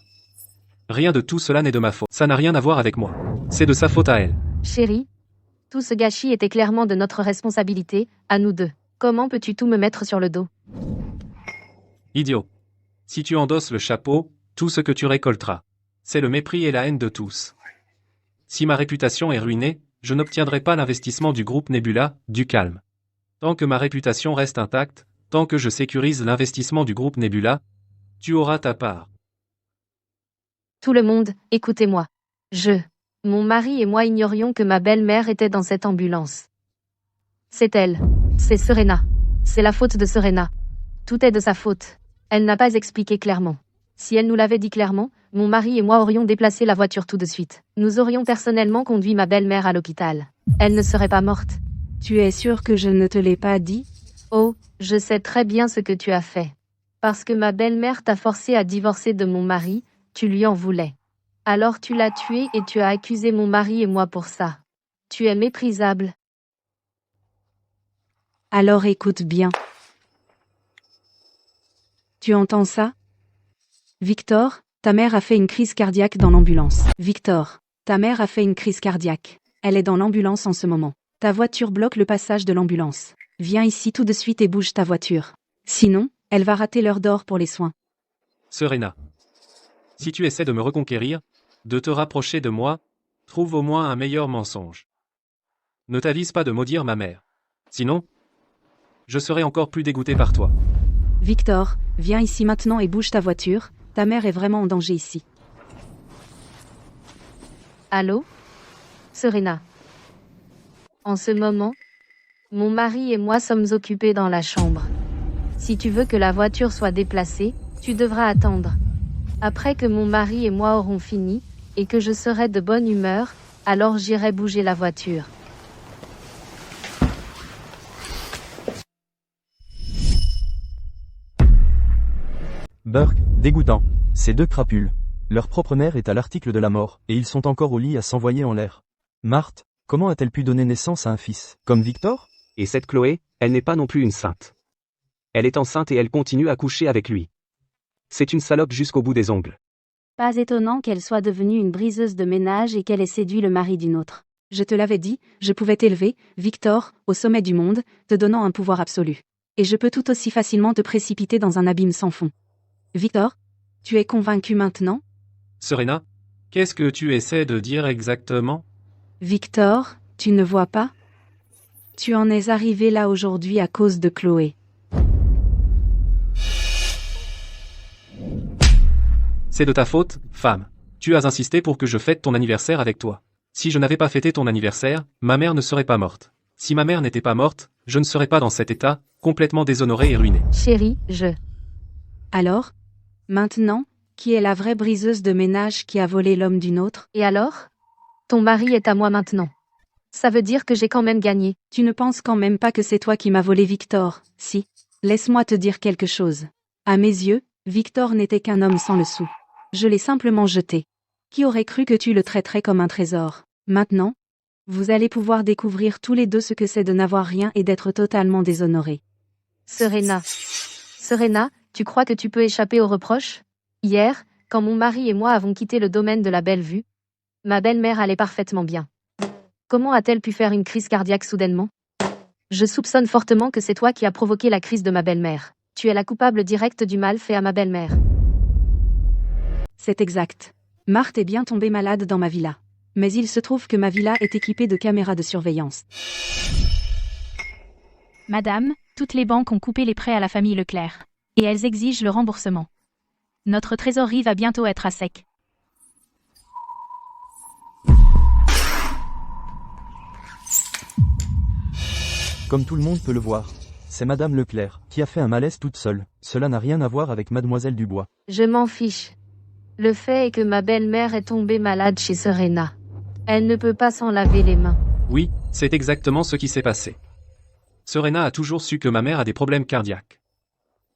Rien de tout cela n'est de ma faute. Ça n'a rien à voir avec moi. C'est de sa faute à elle. Chérie, tout ce gâchis était clairement de notre responsabilité, à nous deux. Comment peux-tu tout me mettre sur le dos? Idiot. Si tu endosses le chapeau, tout ce que tu récolteras, c'est le mépris et la haine de tous. Si ma réputation est ruinée, je n'obtiendrai pas l'investissement du groupe Nebula, du calme. Tant que ma réputation reste intacte, tant que je sécurise l'investissement du groupe Nebula, tu auras ta part. Tout le monde, écoutez-moi. Mon mari et moi ignorions que ma belle-mère était dans cette ambulance. C'est elle. C'est Serena. C'est la faute de Serena. Tout est de sa faute. Elle n'a pas expliqué clairement. Si elle nous l'avait dit clairement, mon mari et moi aurions déplacé la voiture tout de suite. Nous aurions personnellement conduit ma belle-mère à l'hôpital. Elle ne serait pas morte. Tu es sûr que je ne te l'ai pas dit? Oh, je sais très bien ce que tu as fait. Parce que ma belle-mère t'a forcé à divorcer de mon mari, tu lui en voulais. Alors tu l'as tué et tu as accusé mon mari et moi pour ça. Tu es méprisable. Alors écoute bien. Tu entends ça? Victor, ta mère a fait une crise cardiaque dans l'ambulance. Victor, ta mère a fait une crise cardiaque. Elle est dans l'ambulance en ce moment. Ta voiture bloque le passage de l'ambulance. Viens ici tout de suite et bouge ta voiture. Sinon, elle va rater l'heure d'or pour les soins. Serena. Si tu essaies de me reconquérir, de te rapprocher de moi, Trouve au moins un meilleur mensonge. Ne t'avise pas de maudire ma mère. Sinon, je serai encore plus dégoûté par toi. Victor, viens ici maintenant et bouge ta voiture, ta mère est vraiment en danger ici. Allô? Serena. En ce moment, mon mari et moi sommes occupés dans la chambre. Si tu veux que la voiture soit déplacée, tu devras attendre. Après que mon mari et moi aurons fini, et que je serai de bonne humeur, alors j'irai bouger la voiture. Burke, dégoûtant. Ces deux crapules. Leur propre mère est à l'article de la mort, et ils sont encore au lit à s'envoyer en l'air. Marthe, comment a-t-elle pu donner naissance à un fils, comme Victor? Et cette Chloé, elle n'est pas non plus une sainte. Elle est enceinte et elle continue à coucher avec lui. C'est une salope jusqu'au bout des ongles. Pas étonnant qu'elle soit devenue une briseuse de ménage et qu'elle ait séduit le mari d'une autre. Je te l'avais dit, je pouvais t'élever, Victor, au sommet du monde, te donnant un pouvoir absolu. Et je peux tout aussi facilement te précipiter dans un abîme sans fond. Victor, tu es convaincu maintenant? Serena, qu'est-ce que tu essaies de dire exactement? Victor, tu ne vois pas? Tu en es arrivé là aujourd'hui à cause de Chloé. C'est de ta faute, femme. Tu as insisté pour que je fête ton anniversaire avec toi. Si je n'avais pas fêté ton anniversaire, ma mère ne serait pas morte. Si ma mère n'était pas morte, je ne serais pas dans cet état, complètement déshonoré et ruiné. Chérie, Alors? Maintenant, qui est la vraie briseuse de ménage qui a volé l'homme d'une autre? Et alors? Ton mari est à moi maintenant. Ça veut dire que j'ai quand même gagné. Tu ne penses quand même pas que c'est toi qui m'as volé Victor, si? Laisse-moi te dire quelque chose. À mes yeux, Victor n'était qu'un homme sans le sou. Je l'ai simplement jeté. Qui aurait cru que tu le traiterais comme un trésor? Maintenant, vous allez pouvoir découvrir tous les deux ce que c'est de n'avoir rien et d'être totalement déshonoré. Serena, tu crois que tu peux échapper aux reproches? Hier, quand mon mari et moi avons quitté le domaine de la Belle-Vue, ma belle-mère allait parfaitement bien. Comment a-t-elle pu faire une crise cardiaque soudainement? Je soupçonne fortement que c'est toi qui as provoqué la crise de ma belle-mère. Tu es la coupable directe du mal fait à ma belle-mère. C'est exact. Marthe est bien tombée malade dans ma villa. Mais il se trouve que ma villa est équipée de caméras de surveillance. Madame, toutes les banques ont coupé les prêts à la famille Leclerc. Et elles exigent le remboursement. Notre trésorerie va bientôt être à sec. Comme tout le monde peut le voir, c'est Madame Leclerc qui a fait un malaise toute seule. Cela n'a rien à voir avec Mademoiselle Dubois. Je m'en fiche. Le fait est que ma belle-mère est tombée malade chez Serena. Elle ne peut pas s'en laver les mains. Oui, c'est exactement ce qui s'est passé. Serena a toujours su que ma mère a des problèmes cardiaques.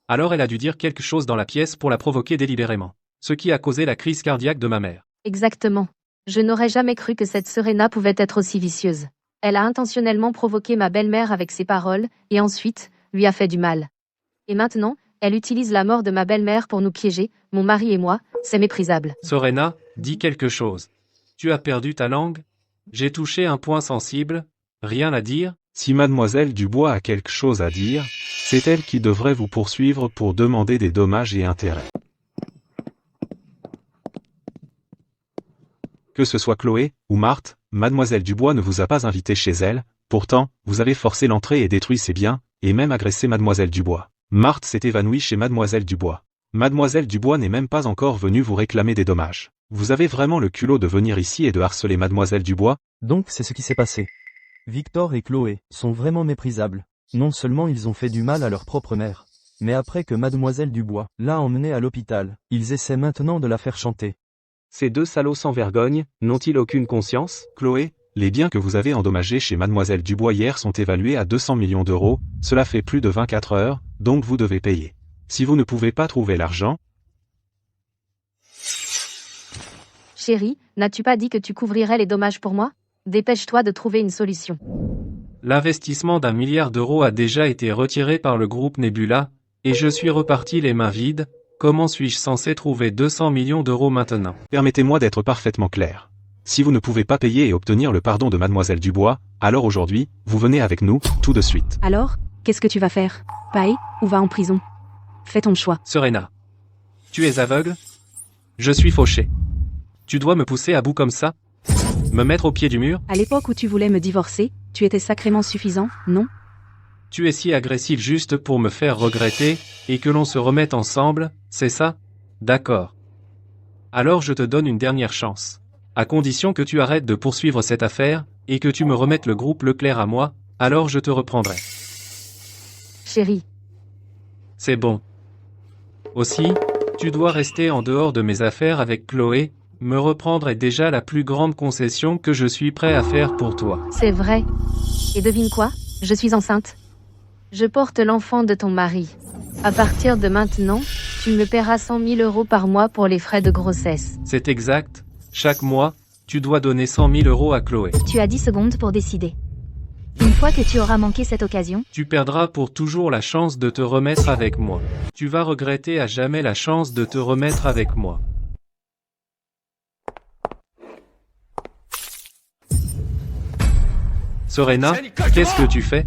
Alors elle a dû dire quelque chose dans la pièce pour la provoquer délibérément. Ce qui a causé la crise cardiaque de ma mère. Exactement. Je n'aurais jamais cru que cette Serena pouvait être aussi vicieuse. Elle a intentionnellement provoqué ma belle-mère avec ses paroles, et ensuite, lui a fait du mal. Et maintenant, elle utilise la mort de ma belle-mère pour nous piéger, mon mari et moi, c'est méprisable. Serena, dis quelque chose. Tu as perdu ta langue? J'ai touché un point sensible, rien à dire? Si mademoiselle Dubois a quelque chose à dire, c'est elle qui devrait vous poursuivre pour demander des dommages et intérêts. Que ce soit Chloé ou Marthe, mademoiselle Dubois ne vous a pas invité chez elle, pourtant, vous avez forcé l'entrée et détruit ses biens, et même agressé mademoiselle Dubois. Marthe s'est évanouie chez mademoiselle Dubois. Mademoiselle Dubois n'est même pas encore venue vous réclamer des dommages. Vous avez vraiment le culot de venir ici et de harceler mademoiselle Dubois? Donc c'est ce qui s'est passé. Victor et Chloé sont vraiment méprisables. Non seulement ils ont fait du mal à leur propre mère, mais après que mademoiselle Dubois l'a emmenée à l'hôpital, ils essaient maintenant de la faire chanter. Ces deux salauds sans vergogne, n'ont-ils aucune conscience? Chloé, les biens que vous avez endommagés chez mademoiselle Dubois hier sont évalués à 200 millions d'euros, cela fait plus de 24 heures, donc vous devez payer. Si vous ne pouvez pas trouver l'argent... Chérie, n'as-tu pas dit que tu couvrirais les dommages pour moi? Dépêche-toi de trouver une solution. L'investissement d'1 milliard d'euros a déjà été retiré par le groupe Nebula, et je suis reparti les mains vides. Comment suis-je censé trouver 200 millions d'euros maintenant? Permettez-moi d'être parfaitement clair. Si vous ne pouvez pas payer et obtenir le pardon de mademoiselle Dubois, alors aujourd'hui, vous venez avec nous, tout de suite. Alors, qu'est-ce que tu vas faire? Paye, ou va en prison? Fais ton choix. Serena, tu es aveugle? Je suis fauché. Tu dois me pousser à bout comme ça? Me mettre au pied du mur? À l'époque où tu voulais me divorcer, tu étais sacrément suffisant, non? Tu es si agressif juste pour me faire regretter, et que l'on se remette ensemble, c'est ça? D'accord. Alors je te donne une dernière chance. À condition que tu arrêtes de poursuivre cette affaire, et que tu me remettes le groupe Leclerc à moi, alors je te reprendrai. Chérie, C'est bon. Aussi, tu dois rester en dehors de mes affaires avec Chloé, me reprendre est déjà la plus grande concession que je suis prêt à faire pour toi. c'est vrai. Et devine quoi? Je suis enceinte. Je porte l'enfant de ton mari. À partir de maintenant, tu me paieras 100 000 € par mois pour les frais de grossesse. C'est exact. Chaque mois, tu dois donner 100 000 € à Chloé. Tu as 10 secondes pour décider. Une fois que tu auras manqué cette occasion, Tu perdras pour toujours la chance de te remettre avec moi. Tu vas regretter à jamais la chance de te remettre avec moi. Serena, qu'est-ce que tu fais?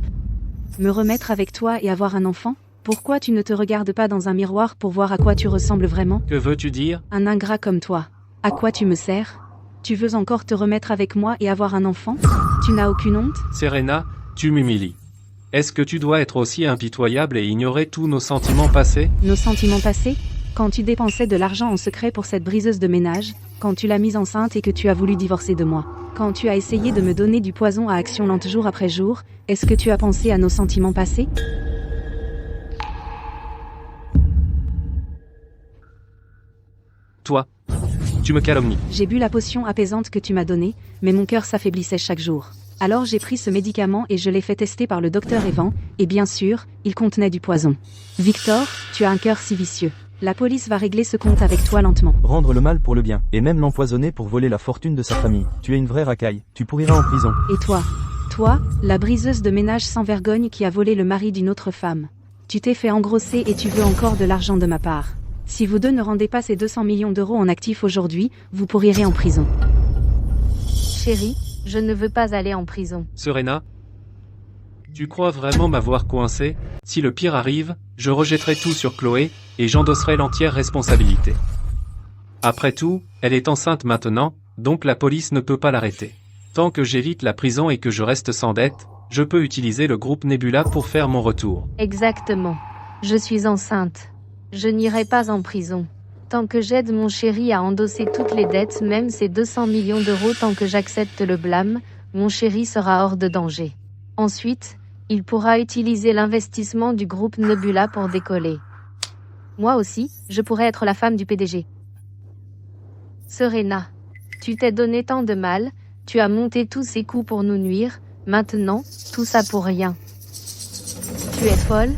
Me remettre avec toi et avoir un enfant? Pourquoi tu ne te regardes pas dans un miroir pour voir à quoi tu ressembles vraiment? Que veux-tu dire? Un ingrat comme toi. À quoi tu me sers? Tu veux encore te remettre avec moi et avoir un enfant? Tu n'as aucune honte? Serena, tu m'humilies. Est-ce que tu dois être aussi impitoyable et ignorer tous nos sentiments passés? Nos sentiments passés? Quand tu dépensais de l'argent en secret pour cette briseuse de ménage, quand tu l'as mise enceinte et que tu as voulu divorcer de moi, quand tu as essayé de me donner du poison à action lente jour après jour, est-ce que tu as pensé à nos sentiments passés? Toi, tu me calomnies. J'ai bu la potion apaisante que tu m'as donnée, mais mon cœur s'affaiblissait chaque jour. Alors j'ai pris ce médicament et je l'ai fait tester par le docteur Evan, et bien sûr, il contenait du poison. Victor, tu as un cœur si vicieux. La police va régler ce compte avec toi lentement. Rendre le mal pour le bien, et même l'empoisonner pour voler la fortune de sa famille. Tu es une vraie racaille, tu pourriras en prison. Et toi? Toi, la briseuse de ménage sans vergogne qui a volé le mari d'une autre femme. Tu t'es fait engrosser et tu veux encore de l'argent de ma part. Si vous deux ne rendez pas ces 200 millions d'euros en actifs aujourd'hui, vous pourrirez en prison. Chérie, je ne veux pas aller en prison. Serena, tu crois vraiment m'avoir coincé? Si le pire arrive, je rejetterai tout sur Chloé, et j'endosserai l'entière responsabilité. Après tout, elle est enceinte maintenant, donc la police ne peut pas l'arrêter. Tant que j'évite la prison et que je reste sans dette, je peux utiliser le groupe Nebula pour faire mon retour. Exactement. Je suis enceinte. Je n'irai pas en prison. Tant que j'aide mon chéri à endosser toutes les dettes, même ces 200 millions d'euros, tant que j'accepte le blâme, mon chéri sera hors de danger. Ensuite, il pourra utiliser l'investissement du groupe Nebula pour décoller. Moi aussi, je pourrais être la femme du PDG. Serena, tu t'es donné tant de mal, tu as monté tous ces coups pour nous nuire, maintenant, tout ça pour rien. Tu es folle?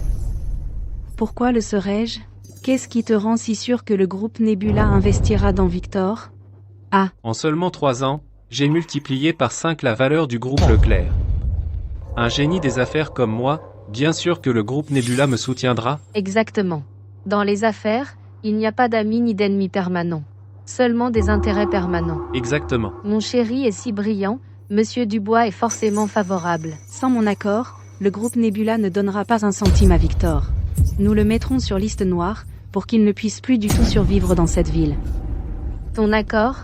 Pourquoi le serais-je? Qu'est-ce qui te rend si sûr que le groupe Nebula investira dans Victor? Ah, En seulement 3 ans, j'ai multiplié par 5 la valeur du groupe Leclerc. Un génie des affaires comme moi, bien sûr que le groupe Nebula me soutiendra. Exactement. Dans les affaires, il n'y a pas d'amis ni d'ennemis permanents. Seulement des intérêts permanents. Exactement. Mon chéri est si brillant, Monsieur Dubois est forcément favorable. sans mon accord, le groupe Nebula ne donnera pas un centime à Victor. Nous le mettrons sur liste noire, pour qu'il ne puisse plus du tout survivre dans cette ville. Ton accord?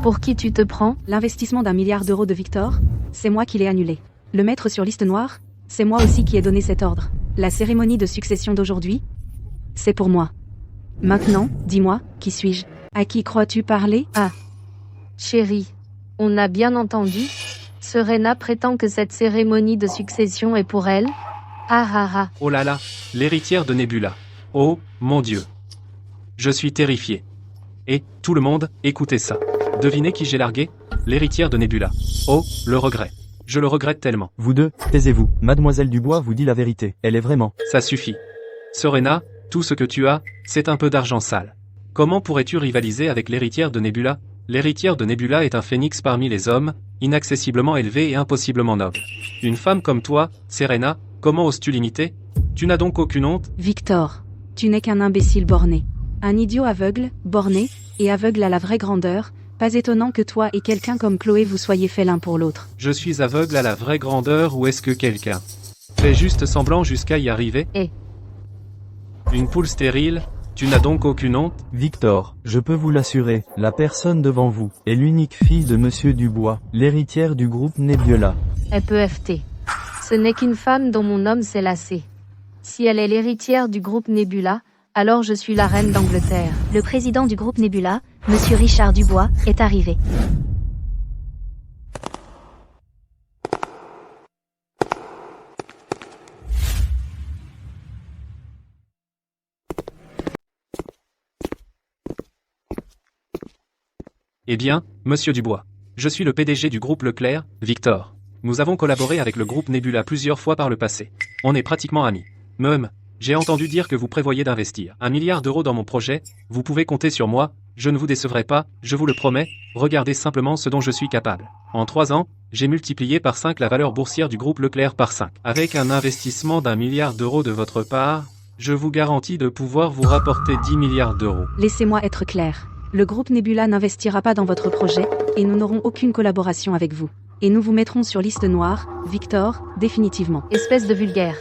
Pour qui tu te prends? L'investissement d'1 milliard d'euros de Victor, c'est moi qui l'ai annulé. Le mettre sur liste noire, c'est moi aussi qui ai donné cet ordre. La cérémonie de succession d'aujourd'hui, c'est pour moi. Maintenant, dis-moi, qui suis-je? À qui crois-tu parler? Ah, Chérie, on a bien entendu? Serena prétend que cette cérémonie de succession est pour elle? Ah ah ah. Oh là là, l'héritière de Nebula. Oh, mon Dieu. Je suis terrifié. Et, tout le monde, écoutez ça. Devinez qui j'ai largué? L'héritière de Nebula. Oh, le regret. Je le regrette tellement. Vous deux, taisez-vous. Mademoiselle Dubois vous dit la vérité. Elle est vraiment. Ça suffit. Serena, tout ce que tu as, c'est un peu d'argent sale. Comment pourrais-tu rivaliser avec l'héritière de Nebula? L'héritière de Nebula est un phénix parmi les hommes, inaccessiblement élevé et impossiblement noble. Une femme comme toi, Serena, comment oses-tu l'imiter? Tu n'as donc aucune honte? Victor, tu n'es qu'un imbécile borné. Un idiot aveugle, borné, et aveugle à la vraie grandeur. Pas étonnant que toi et quelqu'un comme Chloé vous soyez faits l'un pour l'autre. Je suis aveugle à la vraie grandeur ou est-ce que quelqu'un fait juste semblant jusqu'à y arriver? Eh. Une poule stérile, Tu n'as donc aucune honte? Victor, je peux vous l'assurer, la personne devant vous est l'unique fille de Monsieur Dubois, l'héritière du groupe Nebula. FEFT. Ce n'est qu'une femme dont mon homme s'est lassé. Si elle est l'héritière du groupe Nebula, alors je suis la reine d'Angleterre. Le président du groupe Nebula, Monsieur Richard Dubois, est arrivé. Eh bien, monsieur Dubois. Je suis le PDG du groupe Leclerc, Victor. Nous avons collaboré avec le groupe Nebula plusieurs fois par le passé. On est pratiquement amis. J'ai entendu dire que vous prévoyez d'investir 1 milliard d'euros dans mon projet. Vous pouvez compter sur moi, je ne vous décevrai pas, je vous le promets. Regardez simplement ce dont je suis capable. En 3 ans, j'ai multiplié par 5 la valeur boursière du groupe Leclerc par 5. Avec un investissement d'1 milliard d'euros de votre part, je vous garantis de pouvoir vous rapporter 10 milliards d'euros. Laissez-moi être clair. Le groupe Nebula n'investira pas dans votre projet, et nous n'aurons aucune collaboration avec vous. Et nous vous mettrons sur liste noire, Victor, définitivement. Espèce de vulgaire.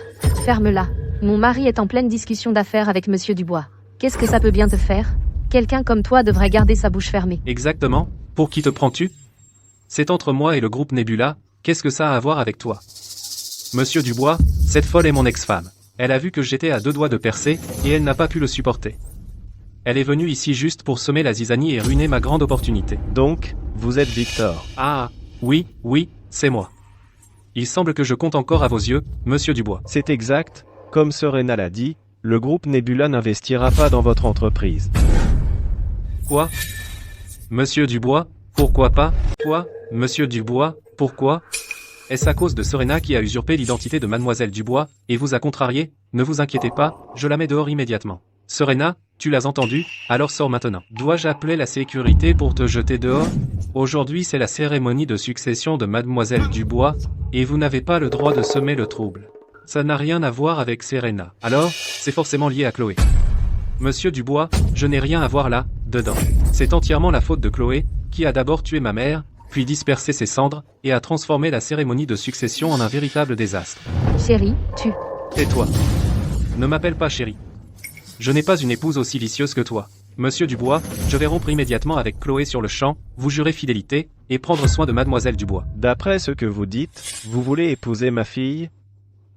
Ferme-la. Mon mari est en pleine discussion d'affaires avec monsieur Dubois. Qu'est-ce que ça peut bien te faire? Quelqu'un comme toi devrait garder sa bouche fermée. Exactement. Pour qui te prends-tu? C'est entre moi et le groupe Nebula, qu'est-ce que ça a à voir avec toi? Monsieur Dubois, cette folle est mon ex-femme. Elle a vu que j'étais à 2 doigts de percer, et elle n'a pas pu le supporter. Elle est venue ici juste pour semer la zizanie et ruiner ma grande opportunité. Donc, vous êtes Victor. Ah, oui, c'est moi. Il semble que je compte encore à vos yeux, monsieur Dubois. C'est exact, comme Serena l'a dit, le groupe Nebula n'investira pas dans votre entreprise. Quoi? Monsieur Dubois, pourquoi pas? Quoi? Monsieur Dubois, pourquoi? Est-ce à cause de Serena qui a usurpé l'identité de mademoiselle Dubois, et vous a contrarié? Ne vous inquiétez pas, je la mets dehors immédiatement. Serena, tu l'as entendu, alors sors maintenant. Dois-je appeler la sécurité pour te jeter dehors? Aujourd'hui c'est la cérémonie de succession de mademoiselle Dubois, et vous n'avez pas le droit de semer le trouble. Ça n'a rien à voir avec Serena. Alors, c'est forcément lié à Chloé. Monsieur Dubois, je n'ai rien à voir là, dedans. C'est entièrement la faute de Chloé, qui a d'abord tué ma mère, puis dispersé ses cendres, et a transformé la cérémonie de succession en un véritable désastre. Chérie, Tais-toi. Ne m'appelle pas chérie. Je n'ai pas une épouse aussi vicieuse que toi. Monsieur Dubois, je vais rompre immédiatement avec Chloé sur le champ, vous jurer fidélité, et prendre soin de mademoiselle Dubois. D'après ce que vous dites, vous voulez épouser ma fille?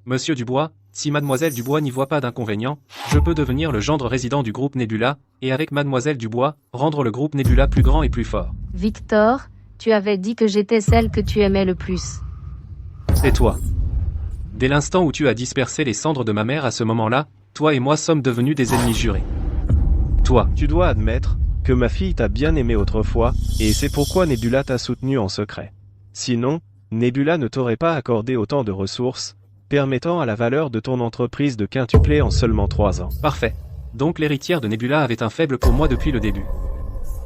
Monsieur Dubois, si mademoiselle Dubois n'y voit pas d'inconvénient, je peux devenir le gendre résident du groupe Nebula, et avec mademoiselle Dubois, rendre le groupe Nebula plus grand et plus fort. Victor, tu avais dit que j'étais celle que tu aimais le plus. C'est toi. Dès l'instant où tu as dispersé les cendres de ma mère à ce moment-là, toi et moi sommes devenus des ennemis jurés. Toi. Tu dois admettre que ma fille t'a bien aimé autrefois, et c'est pourquoi Nebula t'a soutenu en secret. Sinon, Nebula ne t'aurait pas accordé autant de ressources, permettant à la valeur de ton entreprise de quintupler en seulement 3 ans. Parfait. Donc l'héritière de Nebula avait un faible pour moi depuis le début.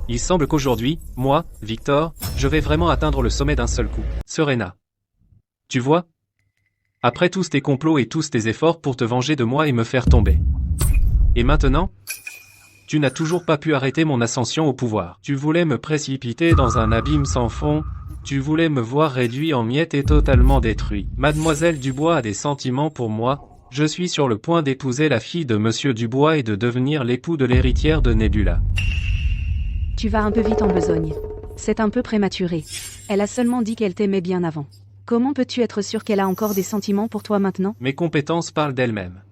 Il semble qu'aujourd'hui, moi, Victor, je vais vraiment atteindre le sommet d'un seul coup. Serena. Tu vois? Après tous tes complots et tous tes efforts pour te venger de moi et me faire tomber. Et maintenant? Tu n'as toujours pas pu arrêter mon ascension au pouvoir. Tu voulais me précipiter dans un abîme sans fond. Tu voulais me voir réduit en miettes et totalement détruit. Mademoiselle Dubois a des sentiments pour moi. Je suis sur le point d'épouser la fille de Monsieur Dubois et de devenir l'époux de l'héritière de Nebula. Tu vas un peu vite en besogne. C'est un peu prématuré. Elle a seulement dit qu'elle t'aimait bien avant. Comment peux-tu être sûr qu'elle a encore des sentiments pour toi maintenant? Mes compétences parlent d'elles-mêmes.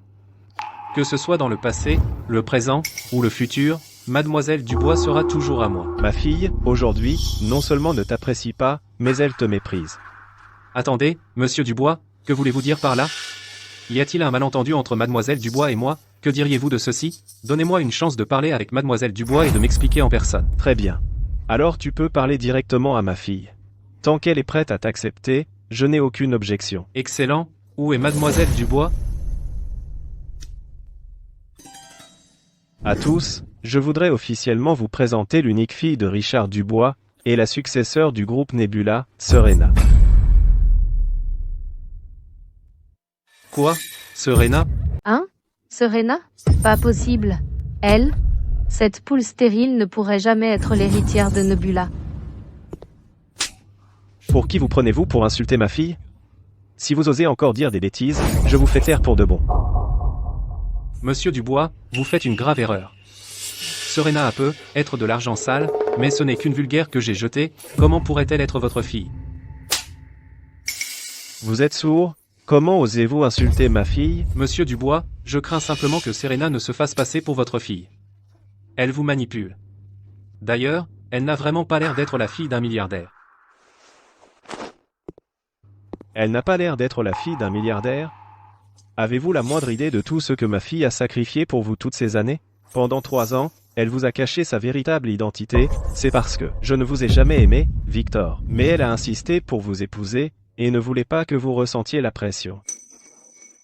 Que ce soit dans le passé, le présent ou le futur, mademoiselle Dubois sera toujours à moi. Ma fille, aujourd'hui, non seulement ne t'apprécie pas, mais elle te méprise. Attendez, monsieur Dubois, que voulez-vous dire par là? Y a-t-il un malentendu entre mademoiselle Dubois et moi? Que diriez-vous de ceci? Donnez-moi une chance de parler avec mademoiselle Dubois et de m'expliquer en personne. Très bien. Alors tu peux parler directement à ma fille. Tant qu'elle est prête à t'accepter, je n'ai aucune objection. Excellent. Où est mademoiselle Dubois? À tous, je voudrais officiellement vous présenter l'unique fille de Richard Dubois, et la successeur du groupe Nebula, Serena. Quoi? Serena? Hein? Serena? Pas possible. Elle? Cette poule stérile ne pourrait jamais être l'héritière de Nebula. Pour qui vous prenez-vous pour insulter ma fille? Si vous osez encore dire des bêtises, je vous fais taire pour de bon. Monsieur Dubois, vous faites une grave erreur. Serena peut être de l'argent sale, mais ce n'est qu'une vulgaire que j'ai jetée, comment pourrait-elle être votre fille? Vous êtes sourd? Comment osez-vous insulter ma fille? Monsieur Dubois, je crains simplement que Serena ne se fasse passer pour votre fille. Elle vous manipule. D'ailleurs, elle n'a vraiment pas l'air d'être la fille d'un milliardaire. Elle n'a pas l'air d'être la fille d'un milliardaire? Avez-vous la moindre idée de tout ce que ma fille a sacrifié pour vous toutes ces années? Pendant 3 ans, elle vous a caché sa véritable identité, c'est parce que je ne vous ai jamais aimé, Victor. Mais elle a insisté pour vous épouser, et ne voulait pas que vous ressentiez la pression.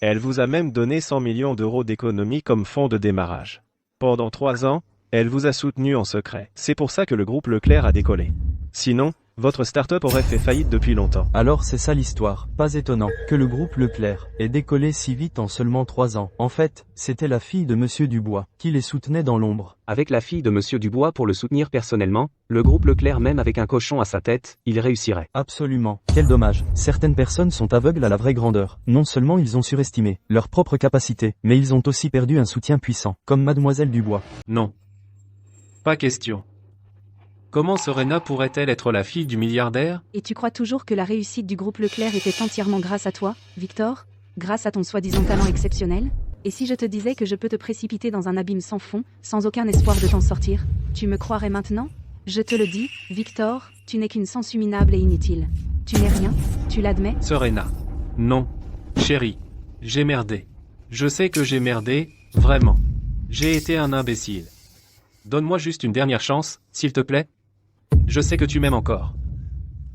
Elle vous a même donné 100 millions d'euros d'économie comme fonds de démarrage. Pendant 3 ans, elle vous a soutenu en secret. C'est pour ça que le groupe Leclerc a décollé. Sinon, votre start-up aurait fait faillite depuis longtemps. Alors c'est ça l'histoire. Pas étonnant que le groupe Leclerc ait décollé si vite en seulement 3 ans. En fait, c'était la fille de Monsieur Dubois qui les soutenait dans l'ombre. Avec la fille de Monsieur Dubois pour le soutenir personnellement, le groupe Leclerc même avec un cochon à sa tête, il réussirait. Absolument. Quel dommage. Certaines personnes sont aveugles à la vraie grandeur. Non seulement ils ont surestimé leur propre capacité, mais ils ont aussi perdu un soutien puissant, comme Mademoiselle Dubois. Non. Pas question. Comment Serena pourrait-elle être la fille du milliardaire? Et tu crois toujours que la réussite du groupe Leclerc était entièrement grâce à toi, Victor? Grâce à ton soi-disant talent exceptionnel? Et si je te disais que je peux te précipiter dans un abîme sans fond, sans aucun espoir de t'en sortir, tu me croirais maintenant? Je te le dis, Victor, tu n'es qu'une sens minable et inutile. Tu n'es rien, tu l'admets? Serena. Non. Chérie. J'ai merdé. Je sais que j'ai merdé, vraiment. J'ai été un imbécile. Donne-moi juste une dernière chance, s'il te plaît. Je sais que tu m'aimes encore.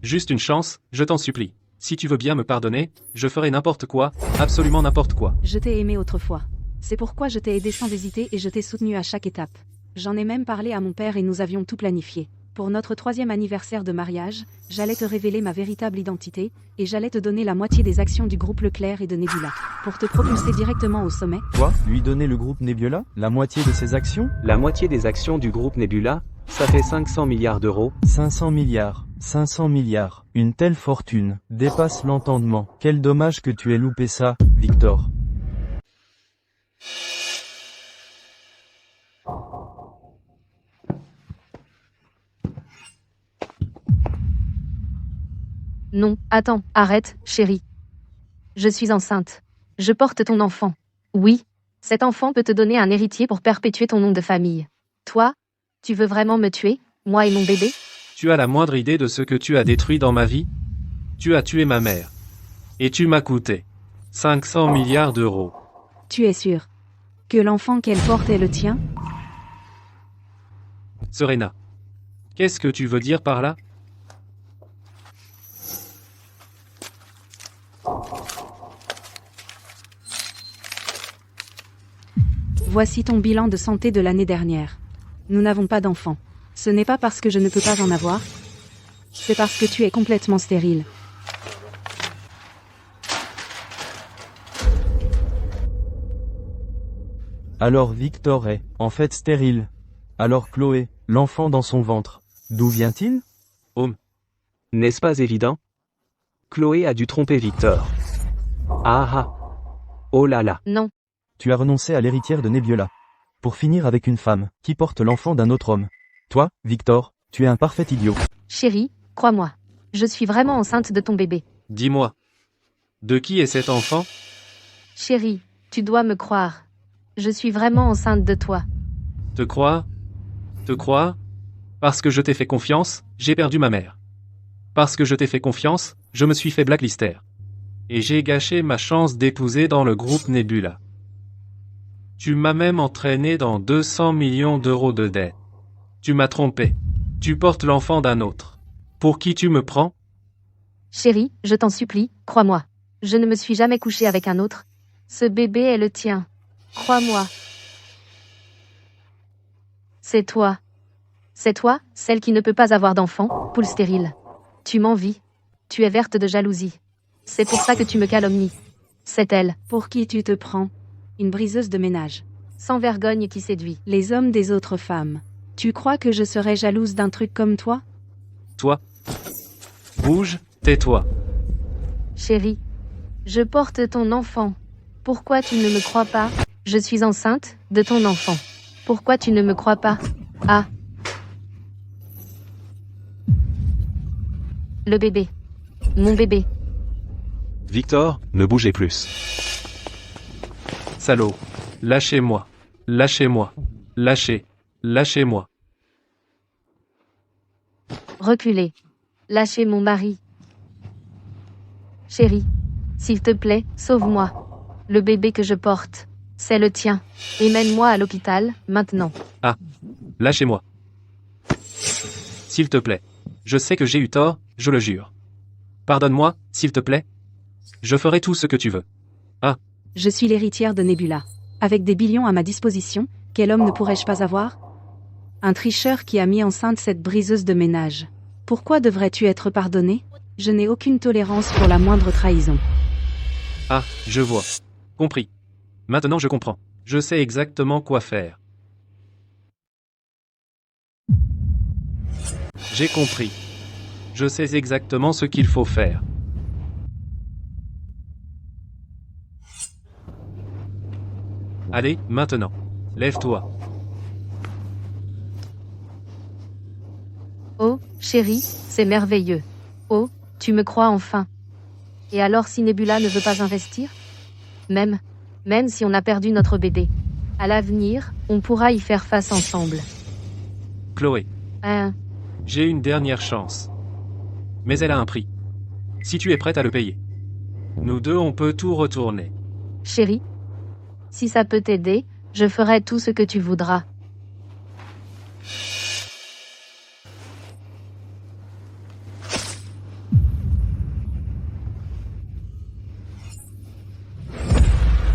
Juste une chance, je t'en supplie. Si tu veux bien me pardonner, je ferai n'importe quoi, absolument n'importe quoi. Je t'ai aimé autrefois. C'est pourquoi je t'ai aidé sans hésiter et je t'ai soutenu à chaque étape. J'en ai même parlé à mon père et nous avions tout planifié. Pour notre 3e anniversaire de mariage, j'allais te révéler ma véritable identité, et j'allais te donner la moitié des actions du groupe Leclerc et de Nebula, pour te propulser directement au sommet. Quoi? Lui donner le groupe Nebula? La moitié de ses actions? La moitié des actions du groupe Nebula, ça fait 500 milliards d'euros. 500 milliards. 500 milliards. Une telle fortune dépasse l'entendement. Quel dommage que tu aies loupé ça, Victor. Non, attends, arrête, chérie. Je suis enceinte. Je porte ton enfant. Oui, cet enfant peut te donner un héritier pour perpétuer ton nom de famille. Toi, tu veux vraiment me tuer, moi et mon bébé? Tu as la moindre idée de ce que tu as détruit dans ma vie? Tu as tué ma mère. Et tu m'as coûté 500 milliards d'euros. Tu es sûr que l'enfant qu'elle porte est le tien? Serena. Qu'est-ce que tu veux dire par là? Voici ton bilan de santé de l'année dernière. Nous n'avons pas d'enfant. Ce n'est pas parce que je ne peux pas en avoir. C'est parce que tu es complètement stérile. Alors Victor est, en fait stérile. Alors Chloé, l'enfant dans son ventre, d'où vient-il? N'est-ce pas évident? Chloé a dû tromper Victor. Ah ah. Oh là là. Non. Tu as renoncé à l'héritière de Nebula. Pour finir avec une femme, qui porte l'enfant d'un autre homme. Toi, Victor, tu es un parfait idiot. Chérie, crois-moi. Je suis vraiment enceinte de ton bébé. Dis-moi. De qui est cet enfant? Chérie, tu dois me croire. Je suis vraiment enceinte de toi. Te croire? Te croire? Parce que je t'ai fait confiance, j'ai perdu ma mère. Parce que je t'ai fait confiance, je me suis fait blacklister. Et j'ai gâché ma chance d'épouser dans le groupe Nebula. Tu m'as même entraîné dans 200 millions d'euros de dettes. Tu m'as trompé. Tu portes l'enfant d'un autre. Pour qui tu me prends? Chérie, je t'en supplie, crois-moi. Je ne me suis jamais couchée avec un autre. Ce bébé est le tien. Crois-moi. C'est toi. C'est toi, celle qui ne peut pas avoir d'enfant, poule stérile. Tu m'envies. Tu es verte de jalousie. C'est pour ça que tu me calomnies. C'est elle. Pour qui tu te prends? Une briseuse de ménage. Sans vergogne qui séduit. Les hommes des autres femmes. Tu crois que je serais jalouse d'un truc comme toi? Toi. Bouge, tais-toi. Chérie, je porte ton enfant. Pourquoi tu ne me crois pas? Je suis enceinte de ton enfant. Pourquoi tu ne me crois pas? Ah. Le bébé. Mon bébé. Victor, ne bougez plus. Salaud. Lâchez-moi. Lâchez-moi. Lâchez-moi. Reculez. Lâchez mon mari. Chérie. S'il te plaît, sauve-moi. Le bébé que je porte. C'est le tien. Et mène-moi à l'hôpital, maintenant. Ah. Lâchez-moi. S'il te plaît. Je sais que j'ai eu tort, je le jure. Pardonne-moi, s'il te plaît. Je ferai tout ce que tu veux. Ah. Je suis l'héritière de Nebula. Avec des billions à ma disposition, quel homme ne pourrais-je pas avoir? Un tricheur qui a mis enceinte cette briseuse de ménage. Pourquoi devrais-tu être pardonné? Je n'ai aucune tolérance pour la moindre trahison. Ah, je vois. Compris. Maintenant je comprends. Je sais exactement quoi faire. J'ai compris. Je sais exactement ce qu'il faut faire. Allez, maintenant. Lève-toi. Oh, chérie, c'est merveilleux. Oh, tu me crois enfin. Et alors si Nebula ne veut pas investir? Même si on a perdu notre bébé. À l'avenir, on pourra y faire face ensemble. Chloé, Hein? j'ai une dernière chance. Mais elle a un prix. Si tu es prête à le payer. Nous deux, on peut tout retourner. Chérie? Si ça peut t'aider, je ferai tout ce que tu voudras.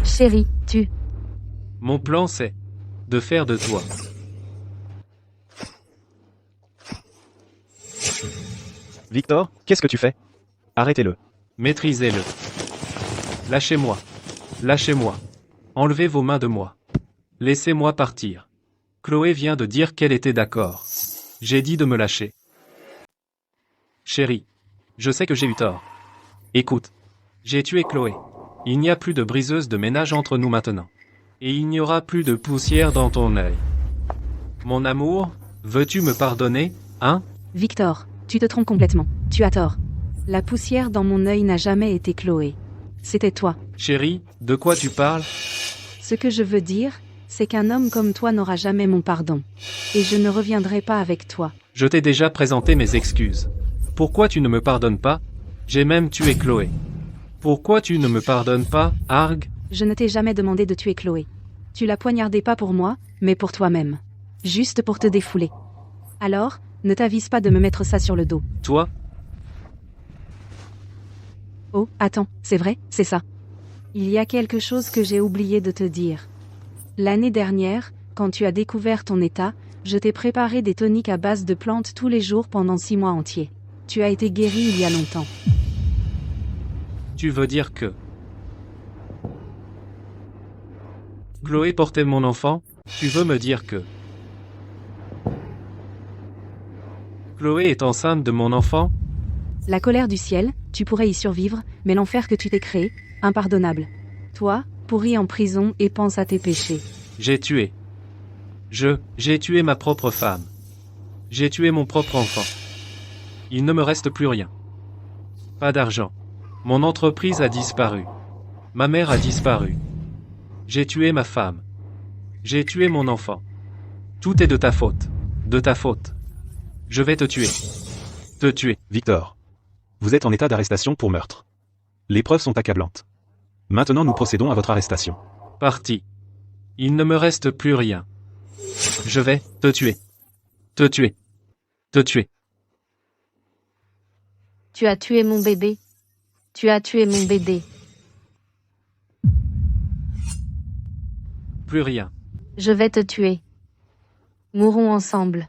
Chérie, tu... Mon plan, c'est de faire de toi. Victor, qu'est-ce que tu fais? Arrêtez-le. Maîtrisez-le. Lâchez-moi. Lâchez-moi. Enlevez vos mains de moi. Laissez-moi partir. Chloé vient de dire qu'elle était d'accord. J'ai dit de me lâcher. Chérie, je sais que j'ai eu tort. Écoute, j'ai tué Chloé. Il n'y a plus de briseuse de ménage entre nous maintenant. Et il n'y aura plus de poussière dans ton œil. Mon amour, veux-tu me pardonner, hein? Victor, tu te trompes complètement. Tu as tort. La poussière dans mon œil n'a jamais été Chloé. C'était toi. Chérie, de quoi tu parles? Ce que je veux dire, c'est qu'un homme comme toi n'aura jamais mon pardon. Et je ne reviendrai pas avec toi. Je t'ai déjà présenté mes excuses. Pourquoi tu ne me pardonnes pas? J'ai même tué Chloé. Pourquoi tu ne me pardonnes pas, Arg? Je ne t'ai jamais demandé de tuer Chloé. Tu la poignardais pas pour moi, mais pour toi-même. Juste pour te défouler. Alors, ne t'avise pas de me mettre ça sur le dos. Toi? Oh, attends, c'est vrai, c'est ça. Il y a quelque chose que j'ai oublié de te dire. L'année dernière, quand tu as découvert ton état, je t'ai préparé des toniques à base de plantes tous les jours pendant 6 mois entiers. Tu as été guéri il y a longtemps. Tu veux dire que Chloé portait mon enfant? Tu veux me dire que Chloé est enceinte de mon enfant? La colère du ciel, tu pourrais y survivre, mais l'enfer que tu t'es créé, impardonnable. Toi, pourri en prison et pense à tes péchés. J'ai tué. J'ai tué ma propre femme. J'ai tué mon propre enfant. Il ne me reste plus rien. Pas d'argent. Mon entreprise a disparu. Ma mère a disparu. J'ai tué ma femme. J'ai tué mon enfant. Tout est de ta faute. De ta faute. Je vais te tuer. Te tuer. Victor. Vous êtes en état d'arrestation pour meurtre. Les preuves sont accablantes. Maintenant nous procédons à votre arrestation. Parti. Il ne me reste plus rien. Je vais te tuer. Te tuer. Te tuer. Tu as tué mon bébé. Tu as tué mon bébé. Plus rien. Je vais te tuer. Mourons ensemble.